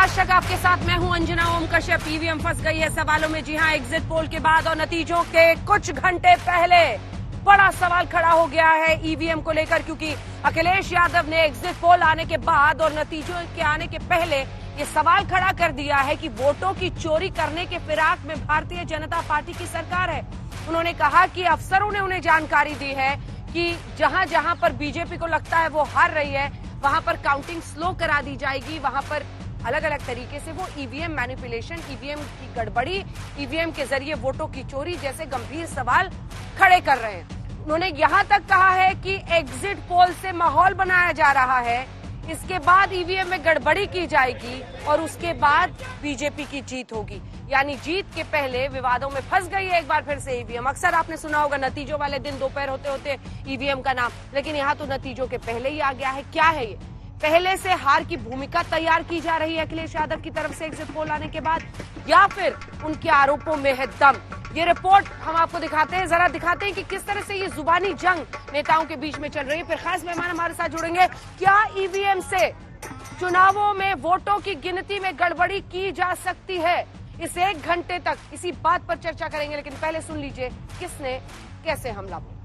आज तक आपके साथ मैं हूं अंजना ओम कश्यप। ईवीएम फंस गई है सवालों में। जी हां, एग्जिट पोल के बाद और नतीजों के कुछ घंटे पहले बड़ा सवाल खड़ा हो गया है ईवीएम को लेकर, क्योंकि अखिलेश यादव ने एग्जिट पोल आने के बाद और नतीजों के आने के पहले ये सवाल खड़ा कर दिया है कि वोटों की चोरी करने के फिराक में भारतीय जनता पार्टी की सरकार है। उन्होंने कहा कि अफसरों ने उन्हें जानकारी दी है कि जहां जहां पर बीजेपी को लगता है वो हार रही है, वहां पर काउंटिंग स्लो करा दी जाएगी। वहां पर अलग अलग तरीके से वो ईवीएम मैनिपुलेशन, ईवीएम की गड़बड़ी, ईवीएम के जरिए वोटों की चोरी जैसे गंभीर सवाल खड़े कर रहे हैं। उन्होंने यहां तक कहा है कि एग्जिट पोल से माहौल बनाया जा रहा है, इसके बाद ईवीएम में गड़बड़ी की जाएगी और उसके बाद बीजेपी की जीत होगी। यानी जीत के पहले विवादों में फंस गई है एक बार फिर से ईवीएम। अक्सर आपने सुना होगा नतीजों वाले दिन दोपहर होते होते ईवीएम का नाम, लेकिन यहाँ तो नतीजों के पहले ही आ गया है। क्या है ये? पहले से हार की भूमिका तैयार की जा रही है अखिलेश यादव की तरफ से एग्जिट पोल आने के बाद, या फिर उनके आरोपों में है दम? ये रिपोर्ट हम आपको दिखाते हैं, जरा दिखाते हैं कि किस तरह से ये जुबानी जंग नेताओं के बीच में चल रही है। फिर खास मेहमान हमारे साथ जुड़ेंगे। क्या ईवीएम से चुनावों में वोटों की गिनती में गड़बड़ी की जा सकती है? इस एक घंटे तक इसी बात पर चर्चा करेंगे, लेकिन पहले सुन लीजिए किसने कैसे हमला बोला।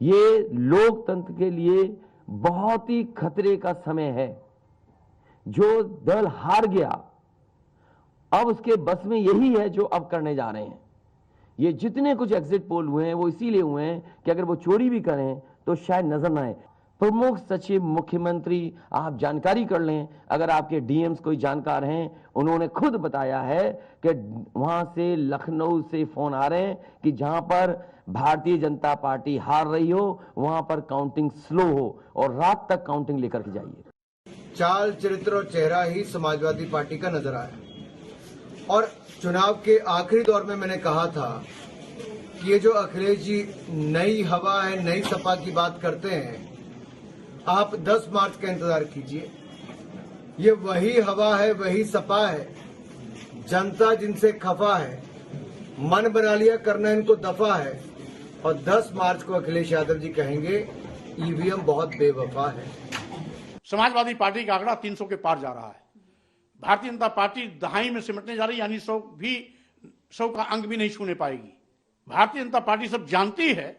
ये लोकतंत्र के लिए बहुत ही खतरे का समय है। जो दल हार गया, अब उसके बस में यही है जो अब करने जा रहे हैं। ये जितने कुछ एग्जिट पोल हुए हैं वो इसीलिए हुए हैं कि अगर वो चोरी भी करें तो शायद नजर ना आए। प्रमुख सचिव मुख्यमंत्री, आप जानकारी कर लें, अगर आपके डीएम्स कोई जानकार हैं, उन्होंने खुद बताया है कि वहां से लखनऊ से फोन आ रहे हैं कि जहां पर भारतीय जनता पार्टी हार रही हो वहां पर काउंटिंग स्लो हो और रात तक काउंटिंग लेकर के जाइए। चाल, चरित्र और चेहरा ही समाजवादी पार्टी का नजर आया। और चुनाव के आखिरी दौर में मैंने कहा था कि ये जो अखिलेश जी नई हवा है, नई सपा की बात करते हैं, आप 10 मार्च का इंतजार कीजिए। ये वही हवा है, वही सपा है। जनता जिनसे खफा है, मन बना लिया करना इनको दफा है, और 10 मार्च को अखिलेश यादव जी कहेंगे ईवीएम बहुत बेवफा है। समाजवादी पार्टी का आंकड़ा 300 के पार जा रहा है। भारतीय जनता पार्टी दहाई में सिमटने जा रही, यानी 100 का अंक भी नहीं छूने पाएगी। भारतीय जनता पार्टी सब जानती है,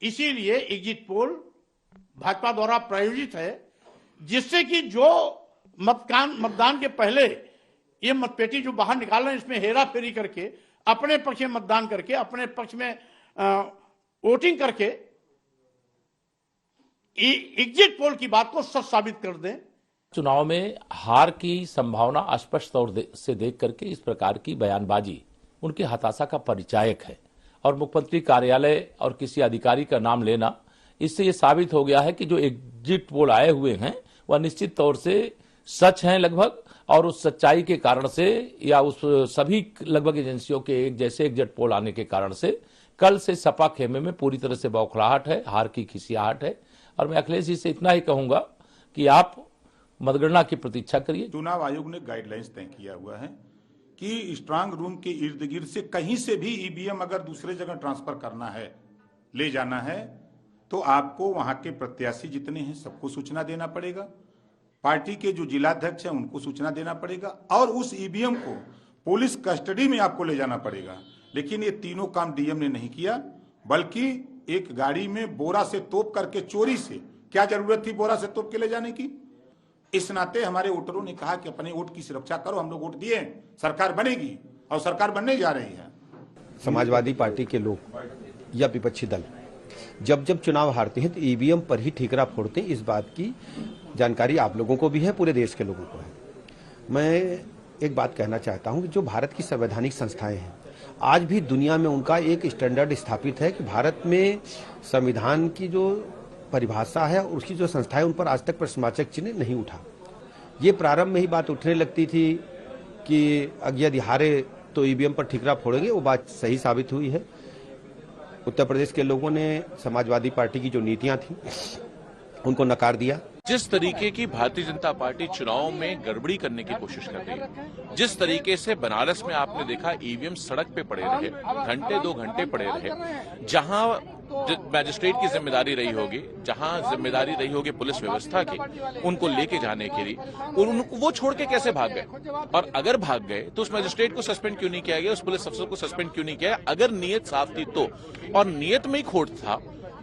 इसीलिए एग्जिट पोल भाजपा द्वारा प्रायोजित है, जिससे कि जो मतदान के पहले ये मतपेटी जो बाहर निकाल रहे हैं, इसमें हेरा फेरी करके अपने पक्ष में मतदान करके, अपने पक्ष में वोटिंग करके एग्जिट पोल की बात को सच साबित कर दें। चुनाव में हार की संभावना स्पष्ट तौर से देख करके इस प्रकार की बयानबाजी उनकी हताशा का परिचायक है। और मुख्यमंत्री कार्यालय और किसी अधिकारी का नाम लेना, इससे ये साबित हो गया है कि जो एग्जिट पोल आए हुए हैं वह निश्चित तौर से सच हैं लगभग, और उस सच्चाई के कारण से या उस सभी लगभग एजेंसियों के एक जैसे एग्जिट पोल आने के कारण से कल से सपा खेमे में पूरी तरह से बौखलाहट है, हार की खिसियाहट है। और मैं अखिलेश जी से इतना ही कहूंगा कि आप मतगणना की प्रतीक्षा करिए। चुनाव आयोग ने गाइडलाइंस तय किया हुआ है कि स्ट्रांग रूम के इर्द गिर्द से कहीं से भी ईवीएम अगर दूसरे जगह ट्रांसफर करना है, ले जाना है, तो आपको वहां के प्रत्याशी जितने हैं सबको सूचना देना पड़ेगा। पार्टी के जो जिलाध्यक्ष हैं उनको सूचना देना पड़ेगा, और उस ईवीएम को पुलिस कस्टडी में आपको ले जाना पड़ेगा। लेकिन ये तीनों काम डीएम ने नहीं किया, बल्कि एक गाड़ी में बोरा से तोप करके चोरी से, क्या जरूरत थी बोरा से तोप के ले जाने की? इस नाते हमारे वोटरों ने कहा कि अपने वोट की सुरक्षा करो, हम लोग वोट दिए, सरकार बनेगी और सरकार बनने जा रही है। समाजवादी पार्टी के लोग या विपक्षी दल जब जब चुनाव हारते हैं तो ईवीएम पर ही ठीकरा फोड़ते हैं, इस बात की जानकारी आप लोगों को भी है, पूरे देश के लोगों को है। मैं एक बात कहना चाहता हूं कि जो भारत की संवैधानिक संस्थाएं हैं, आज भी दुनिया में उनका एक स्टैंडर्ड स्थापित है कि भारत में संविधान की जो परिभाषा है और उसकी जो संस्था है, उन पर आज तक प्रश्नवाचक चिन्ह नहीं उठा। ये प्रारंभ में ही बात उठने लगती थी कि यदि हारे तो ईवीएम पर ठीकरा फोड़ेंगे, वो बात सही साबित हुई है। उत्तर प्रदेश के लोगों ने समाजवादी पार्टी की जो नीतियां थी उनको नकार दिया। जिस तरीके की भारतीय जनता पार्टी चुनाव में गड़बड़ी करने की कोशिश कर रही है, जिस तरीके से बनारस में आपने देखा ईवीएम सड़क पे पड़े रहे, घंटे 2 घंटे पड़े रहे, जहां मैजिस्ट्रेट की जिम्मेदारी रही होगी, जहां जिम्मेदारी रही होगी पुलिस व्यवस्था की, उनको लेके जाने के लिए, उनको वो छोड़ के कैसे भाग गए? और अगर भाग गए तो उस मैजिस्ट्रेट को सस्पेंड क्यों नहीं किया गया, उस पुलिस अफसर को सस्पेंड क्यों नहीं किया? अगर नीयत साफ थी तो, और नीयत में ही खोट था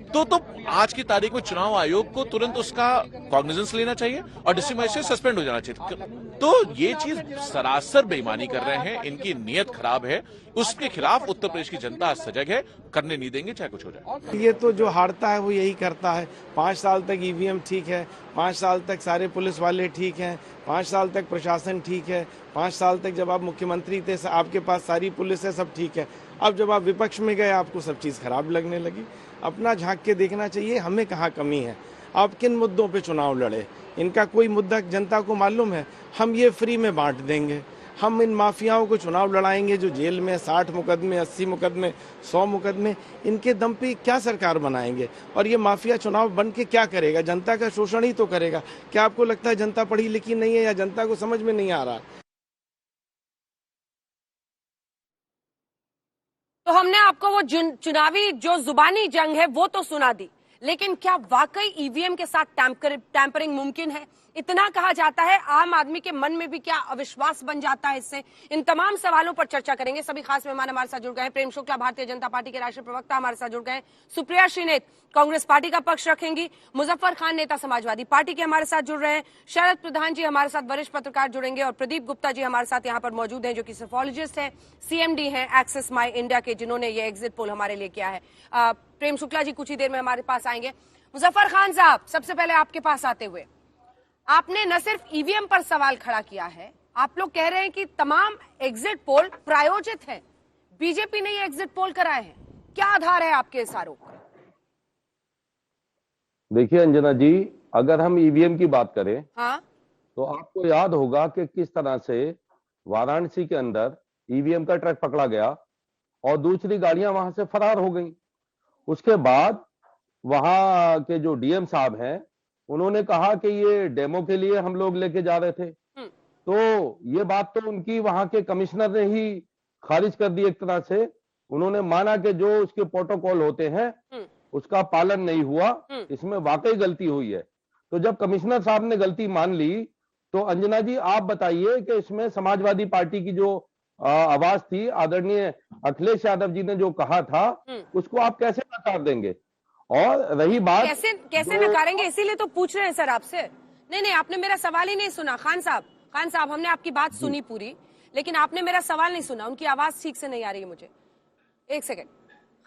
तो आज की तारीख में चुनाव आयोग को तुरंत उसका कॉग्निजेंस लेना चाहिए और डिस्ट्रिक्ट मजिस्ट्रेट सस्पेंड हो जाना चाहिए। तो ये चीज सरासर बेईमानी कर रहे हैं, इनकी नीयत खराब है, उसके खिलाफ उत्तर प्रदेश की जनता सजग है, करने नहीं देंगे चाहे कुछ हो जाए। ये तो जो हारता है वो यही करता है। 5 साल तक ईवीएम ठीक है, 5 साल तक सारे पुलिस वाले ठीक हैं, 5 साल तक प्रशासन ठीक है, 5 साल तक जब आप मुख्यमंत्री थे आपके पास सारी पुलिस है, सब ठीक है। अब जब आप विपक्ष में गए आपको सब चीज खराब लगने लगी। अपना झांक के देखना चाहिए हमें कहाँ कमी है, आप किन मुद्दों पे चुनाव लड़े, इनका कोई मुद्दा जनता को मालूम है, हम ये फ्री में बांट देंगे। हम इन माफियाओं को चुनाव लड़ाएंगे जो जेल में 60 मुकदमे, 80 मुकदमे, 100 मुकदमे, इनके दम पे क्या सरकार बनाएंगे? और ये माफिया चुनाव बन के क्या करेगा? जनता का शोषण ही तो करेगा। क्या आपको लगता है जनता पढ़ी लिखी नहीं है या जनता को समझ में नहीं आ रहा? तो हमने आपको वो चुनावी जो जुबानी जंग है वो तो सुना दी, लेकिन क्या वाकई ईवीएम के साथ टैंपरिंग मुमकिन है? इतना कहा जाता है, आम आदमी के मन में भी क्या अविश्वास बन जाता है इससे? इन तमाम सवालों पर चर्चा करेंगे। सभी खास मेहमान हमारे साथ जुड़ गए हैं। प्रेम शुक्ला भारतीय जनता पार्टी के राष्ट्रीय प्रवक्ता हमारे साथ जुड़ गए हैं। सुप्रिया श्रीनेत कांग्रेस पार्टी का पक्ष रखेंगी। मुजफ्फर खान नेता समाजवादी पार्टी के हमारे साथ जुड़ रहे हैं। शरद प्रधान जी हमारे साथ वरिष्ठ पत्रकार जुड़ेंगे और प्रदीप गुप्ता जी हमारे साथ यहाँ पर मौजूद हैं, जो कि सोफोलॉजिस्ट हैं, सीएमडी हैं एक्सेस माई इंडिया के, जिन्होंने ये एग्जिट पोल हमारे लिए किया है। प्रेम शुक्ला जी कुछ ही देर में हमारे पास आएंगे। मुजफ्फर खान साहब, सबसे पहले आपके पास आते हुए, आपने न सिर्फ ईवीएम पर सवाल खड़ा किया है, आप लोग कह रहे हैं कि तमाम एग्जिट पोल प्रायोजित हैं, बीजेपी ने ये एग्जिट पोल कराए हैं। क्या आधार है आपके इस आरोप पर? देखिए अंजना जी, अगर हम ईवीएम की बात करें, हाँ, तो आपको याद होगा कि किस तरह से वाराणसी के अंदर ईवीएम का ट्रक पकड़ा गया और दूसरी गाड़ियां वहां से फरार हो गईं। उसके बाद वहां के जो डीएम साहब हैं, उन्होंने कहा कि ये डेमो के लिए हम लोग लेके जा रहे थे। तो ये बात तो उनकी वहां के कमिश्नर ने ही खारिज कर दी एक तरह से। उन्होंने माना कि जो उसके प्रोटोकॉल होते हैं उसका पालन नहीं हुआ, इसमें वाकई गलती हुई है। तो जब कमिश्नर साहब ने गलती मान ली, तो अंजना जी आप बताइए कि इसमें समाजवादी पार्टी की जो आवाज थी, आदरणीय अखिलेश यादव जी ने जो कहा था, उसको आप कैसे नकार देंगे? और रही बात कैसे नकारेंगे, इसीलिए तो पूछ रहे हैं सर आपसे। नहीं, आपने मेरा सवाल ही नहीं सुना। खान साहब हमने आपकी बात सुनी पूरी, लेकिन आपने मेरा सवाल नहीं सुना। उनकी आवाज ठीक से नहीं आ रही है मुझे। एक सेकंड,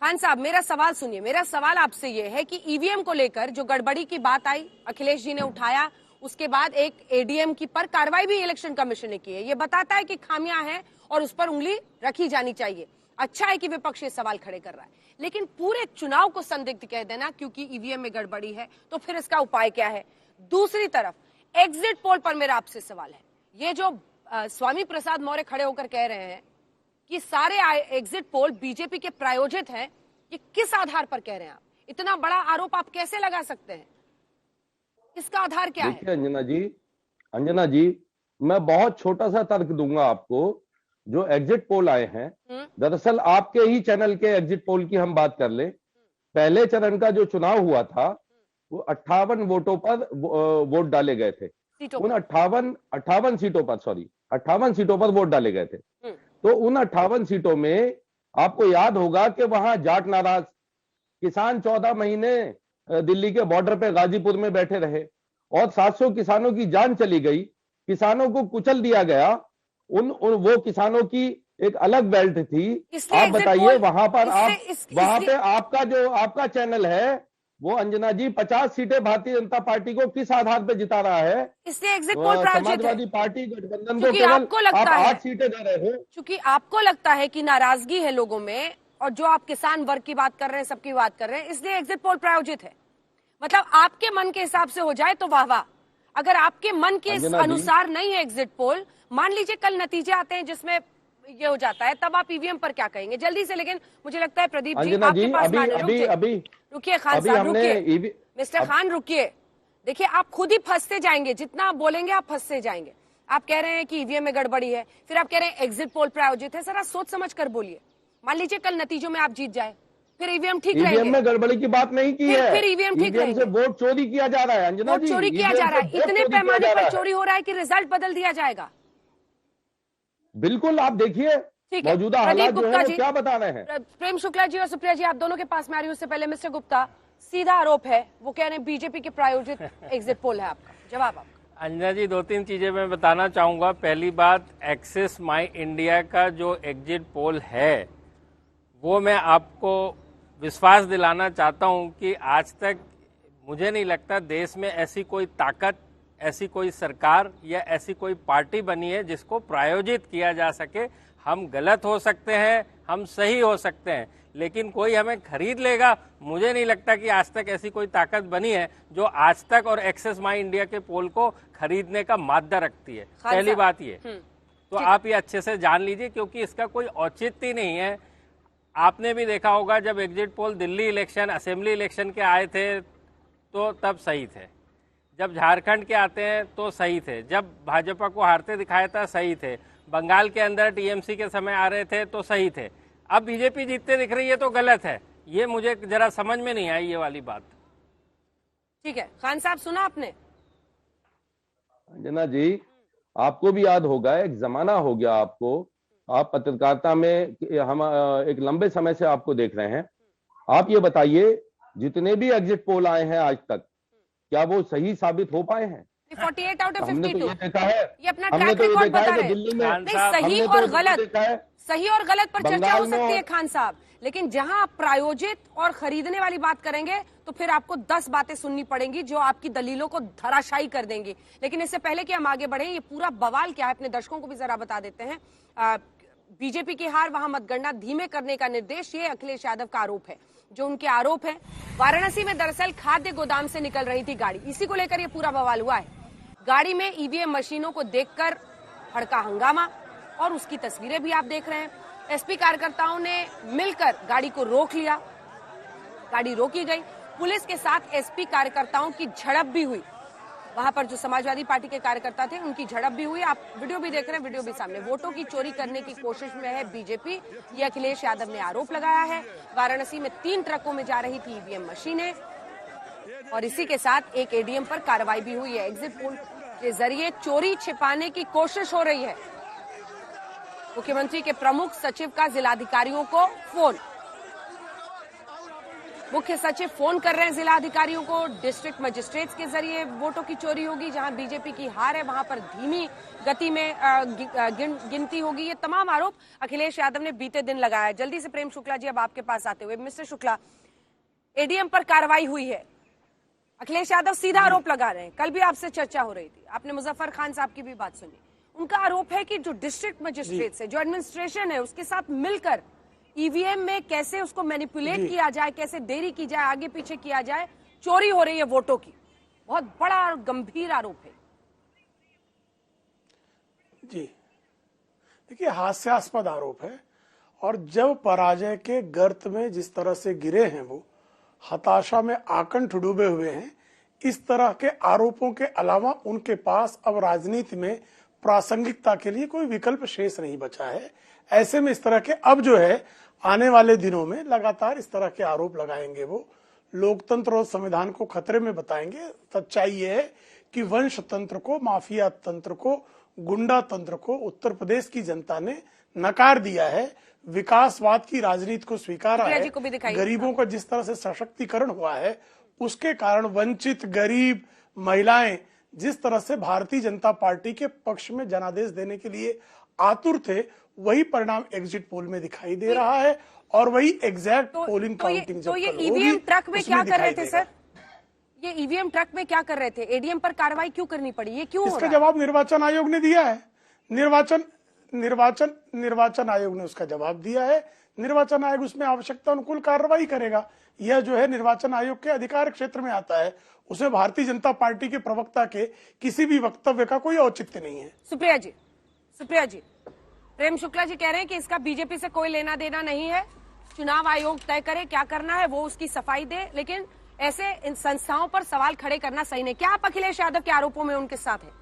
खान साहब मेरा सवाल सुनिए। मेरा सवाल आपसे ये है कि ईवीएम को लेकर जो गड़बड़ी की बात आई, अखिलेश जी ने उठाया, उसके बाद एक एडीएम की पर कार्रवाई भी इलेक्शन कमीशन ने की है। ये बताता है कि खामियां हैं और उस पर उंगली रखी जानी चाहिए। अच्छा है कि विपक्ष ये सवाल खड़े कर रहा है, लेकिन पूरे चुनाव को संदिग्ध कह देना क्योंकि ईवीएम में गड़बड़ी है, तो फिर इसका उपाय क्या है? दूसरी तरफ एग्जिट पोल पर मेरा आपसे सवाल है, ये जो स्वामी प्रसाद मौर्य खड़े होकर कह रहे हैं कि सारे एग्जिट पोल बीजेपी के प्रायोजित हैं, ये किस आधार पर कह रहे हैं आप? इतना बड़ा आरोप आप कैसे लगा सकते हैं? इसका आधार क्या है? देखिए अंजना जी, मैं बहुत छोटा सा तर्क दूंगा आपको। जो एग्जिट पोल आए हैं, दरअसल आपके ही चैनल के एग्जिट पोल की हम बात कर ले, पहले चरण का जो चुनाव हुआ था वो 58 वोटों पर वोट डाले गए थे। उन 58 सीटों पर वोट डाले गए थे। तो उन 58 सीटों में आपको याद होगा कि वहां जाट नाराज किसान 14 महीने दिल्ली के बॉर्डर पे गाजीपुर में बैठे रहे और 700 किसानों की जान चली गई, किसानों को कुचल दिया गया। वो किसानों की एक अलग बेल्ट थी। आप बताइए, वहां पे आपका चैनल है वो अंजना जी 50 सीटें भारतीय जनता पार्टी को किस आधार पर जिता रहा है? इसलिए एग्जिट पोल समाजवादी पार्टी गठबंधन को केवल आप 8 सीटें दे रहे हो। क्योंकि आपको लगता है कि नाराजगी है लोगों में, और जो आप किसान वर्ग की बात कर रहे हैं, सबकी बात कर रहे हैं, इसलिए एग्जिट पोल प्रायोजित है। मतलब आपके मन के हिसाब से हो जाए तो वाह वाह, अगर आपके मन के अनुसार नहीं है एग्जिट पोल, मान लीजिए कल नतीजे आते हैं जिसमें ये हो जाता है, तब आप ईवीएम पर क्या कहेंगे? जल्दी से, लेकिन मुझे लगता है प्रदीप जी आपके पास रुकिए। खान साहब रुकिए, मिस्टर खान रुकिए। देखिए आप खुद ही फंसते जाएंगे, जितना आप बोलेंगे आप फंसते जाएंगे। आप कह रहे हैं कि ईवीएम में गड़बड़ी है, फिर आप कह रहे हैं एग्जिट पोल प्रायोजित है। जरा सोच समझ कर बोलिए। मान लीजिए कल नतीजों में आप जीत जाए, फिर ईवीएम ठीक ईवीएम रहेंगे। में गड़बड़ी की बात नहीं की है। फिर ईवीएम ठीक ईवीएम से वोट चोरी किया जा रहा है अंजना वोट जी, चोरी किया जा रहा है। इतने पैमाने पर चोरी हो रहा है कि रिजल्ट बदल दिया जाएगा। बिल्कुल, आप देखिए मौजूदा हालात जो है क्या बता रहे हैं। प्रेम शुक्ला जी और सुप्रिया जी, आप दोनों के पास में आ रही हूं। उससे पहले मिस्टर गुप्ता, सीधा आरोप है, वो कह रहे हैं बीजेपी के प्रायोजित एग्जिट पोल है। आपका जवाब। आपका अंजना जी, 2-3 चीजें मैं बताना चाहूंगा। पहली बात, एक्सिस माई इंडिया का जो एग्जिट पोल है वो मैं आपको विश्वास दिलाना चाहता हूं कि आज तक मुझे नहीं लगता देश में ऐसी कोई ताकत, ऐसी कोई सरकार या ऐसी कोई पार्टी बनी है जिसको प्रायोजित किया जा सके। हम गलत हो सकते हैं, हम सही हो सकते हैं, लेकिन कोई हमें खरीद लेगा, मुझे नहीं लगता कि आज तक ऐसी कोई ताकत बनी है जो आज तक और एक्सेस माई इंडिया के पोल को खरीदने का मादा रखती है। पहली बात ये तो आप ये अच्छे से जान लीजिए, क्योंकि इसका कोई औचित्य नहीं है। आपने भी देखा होगा जब exit poll Delhi election, assembly election के आए थे तो तब सही थे, जब झारखंड के आते हैं तो सही थे, जब भाजपा को हारते दिखाया था सही थे, बंगाल के अंदर टीएमसी के समय आ रहे थे तो सही थे। अब बीजेपी जीतते दिख रही है तो गलत है। ये मुझे जरा समझ में नहीं आई ये वाली बात। ठीक है, खान साहब सुना आपने? अंजना जी, आपको भी याद होगा, एक जमाना हो गया आपको, आप पत्रकारिता में हम एक लंबे समय से आपको देख रहे हैं। आप ये बताइए, जितने भी एग्जिट पोल आए हैं आज तक, क्या वो सही साबित हो पाए हैं? 48 आउट ऑफ 52। हमने तो ये देखा है, ये अपना ट्रैक रिकॉर्ड बता रहे हैं। दिल्ली में सही और गलत, सही और गलत पर चर्चा हो सकती है खान साहब, लेकिन जहां आप प्रायोजित और खरीदने वाली बात करेंगे तो फिर आपको 10 बातें सुननी पड़ेंगी जो आपकी दलीलों को धराशायी कर देंगी। लेकिन इससे पहले कि हम आगे बढ़े, ये पूरा बवाल क्या है अपने दर्शकों को भी जरा बता देते हैं। बीजेपी की हार, वहां मतगणना धीमे करने का निर्देश, ये अखिलेश यादव का आरोप है। जो उनके आरोप है, वाराणसी में दरअसल खाद्य गोदाम से निकल रही थी गाड़ी, इसी को लेकर ये पूरा बवाल हुआ है। गाड़ी में ईवीएम मशीनों को देखकर भड़का हंगामा, और उसकी तस्वीरें भी आप देख रहे हैं। एसपी कार्यकर्ताओं ने मिलकर गाड़ी को रोक लिया, गाड़ी रोकी गई। पुलिस के साथ एसपी कार्यकर्ताओं की झड़प भी हुई। वहां पर जो समाजवादी पार्टी के कार्यकर्ता थे उनकी झड़प भी हुई। आप वीडियो भी देख रहे हैं, वीडियो भी सामने। वोटों की चोरी करने की कोशिश में है बीजेपी, ये अखिलेश यादव ने आरोप लगाया है। वाराणसी में 3 ट्रकों में जा रही थी ईवीएम मशीनें, और इसी के साथ एक एडीएम पर कार्रवाई भी हुई है। एग्जिट पोल के जरिए चोरी छिपाने की कोशिश हो रही है। मुख्यमंत्री के प्रमुख सचिव का जिलाधिकारियों को फोन, मुख्य सचिव फोन कर रहे हैं जिलाधिकारियों को। डिस्ट्रिक्ट मजिस्ट्रेट्स के जरिए वोटों की चोरी होगी। जहां बीजेपी की हार है वहां पर धीमी गति में गिनती होगी। ये तमाम आरोप अखिलेश यादव ने बीते दिन लगाया। जल्दी से प्रेम शुक्ला जी, अब आपके पास आते हुए। मिस्टर शुक्ला, एडीएम पर कार्रवाई हुई है, अखिलेश यादव सीधा आरोप लगा रहे हैं। कल भी आपसे चर्चा हो रही थी, आपने मुजफ्फर खान साहब की भी बात सुनी। उनका आरोप है कि जो डिस्ट्रिक्ट मजिस्ट्रेट है, जो एडमिनिस्ट्रेशन है, उसके साथ मिलकर ईवीएम में कैसे उसको मैनिपुलेट किया जाए, कैसे देरी की जाए, आगे पीछे किया जाए, चोरी हो रही है वोटों की। बहुत बड़ा और गंभीर आरोप है। जी देखिए, हास्यास्पद आरोप है, और जब पराजय के गर्त में जिस तरह से गिरे हैं, वो हताशा में आकंठ डूबे हुए हैं, इस तरह के आरोपों के अलावा उनके पास अब राजनीति में प्रासंगिकता के लिए कोई विकल्प शेष नहीं बचा है। ऐसे में इस तरह के अब जो है आने वाले दिनों में लगातार इस तरह के आरोप लगाएंगे। वो लोकतंत्र और संविधान को खतरे में बताएंगे। सच्चाई ये है कि वंश तंत्र को, माफिया तंत्र को, गुंडा तंत्र को उत्तर प्रदेश की जनता ने नकार दिया है। विकासवाद की राजनीति को स्वीकारा है। गरीबों का जिस तरह से सशक्तिकरण हुआ है, उसके कारण वंचित, गरीब, महिलाएं जिस तरह से भारतीय जनता पार्टी के पक्ष में जनादेश देने के लिए आतुर थे, वही परिणाम एग्जिट पोल में दिखाई दे रहा है, और वही एग्जैक्ट पोलिंग काउंटिंग तो ये ईवीएम ट्रक में क्या कर रहे थे सर? ये ईवीएम ट्रक में क्या कर रहे थे? एडीएम पर कार्रवाई क्यों करनी पड़ी? ये क्यों? इसका जवाब निर्वाचन आयोग ने दिया है। निर्वाचन आयोग ने उसका जवाब दिया है। निर्वाचन आयोग उसमें आवश्यकता अनुकूल कार्रवाई करेगा। यह जो है निर्वाचन आयोग के अधिकार क्षेत्र में आता है। उसमें भारतीय जनता पार्टी के प्रवक्ता के किसी भी वक्तव्य का कोई औचित्य नहीं है। सुप्रिया जी, प्रेम शुक्ला जी कह रहे हैं कि इसका बीजेपी से कोई लेना देना नहीं है। चुनाव आयोग तय करे क्या करना है, वो उसकी सफाई दे, लेकिन ऐसे इन संस्थाओं पर सवाल खड़े करना सही नहीं। क्या आप अखिलेश यादव के आरोपों में उनके साथ हैं?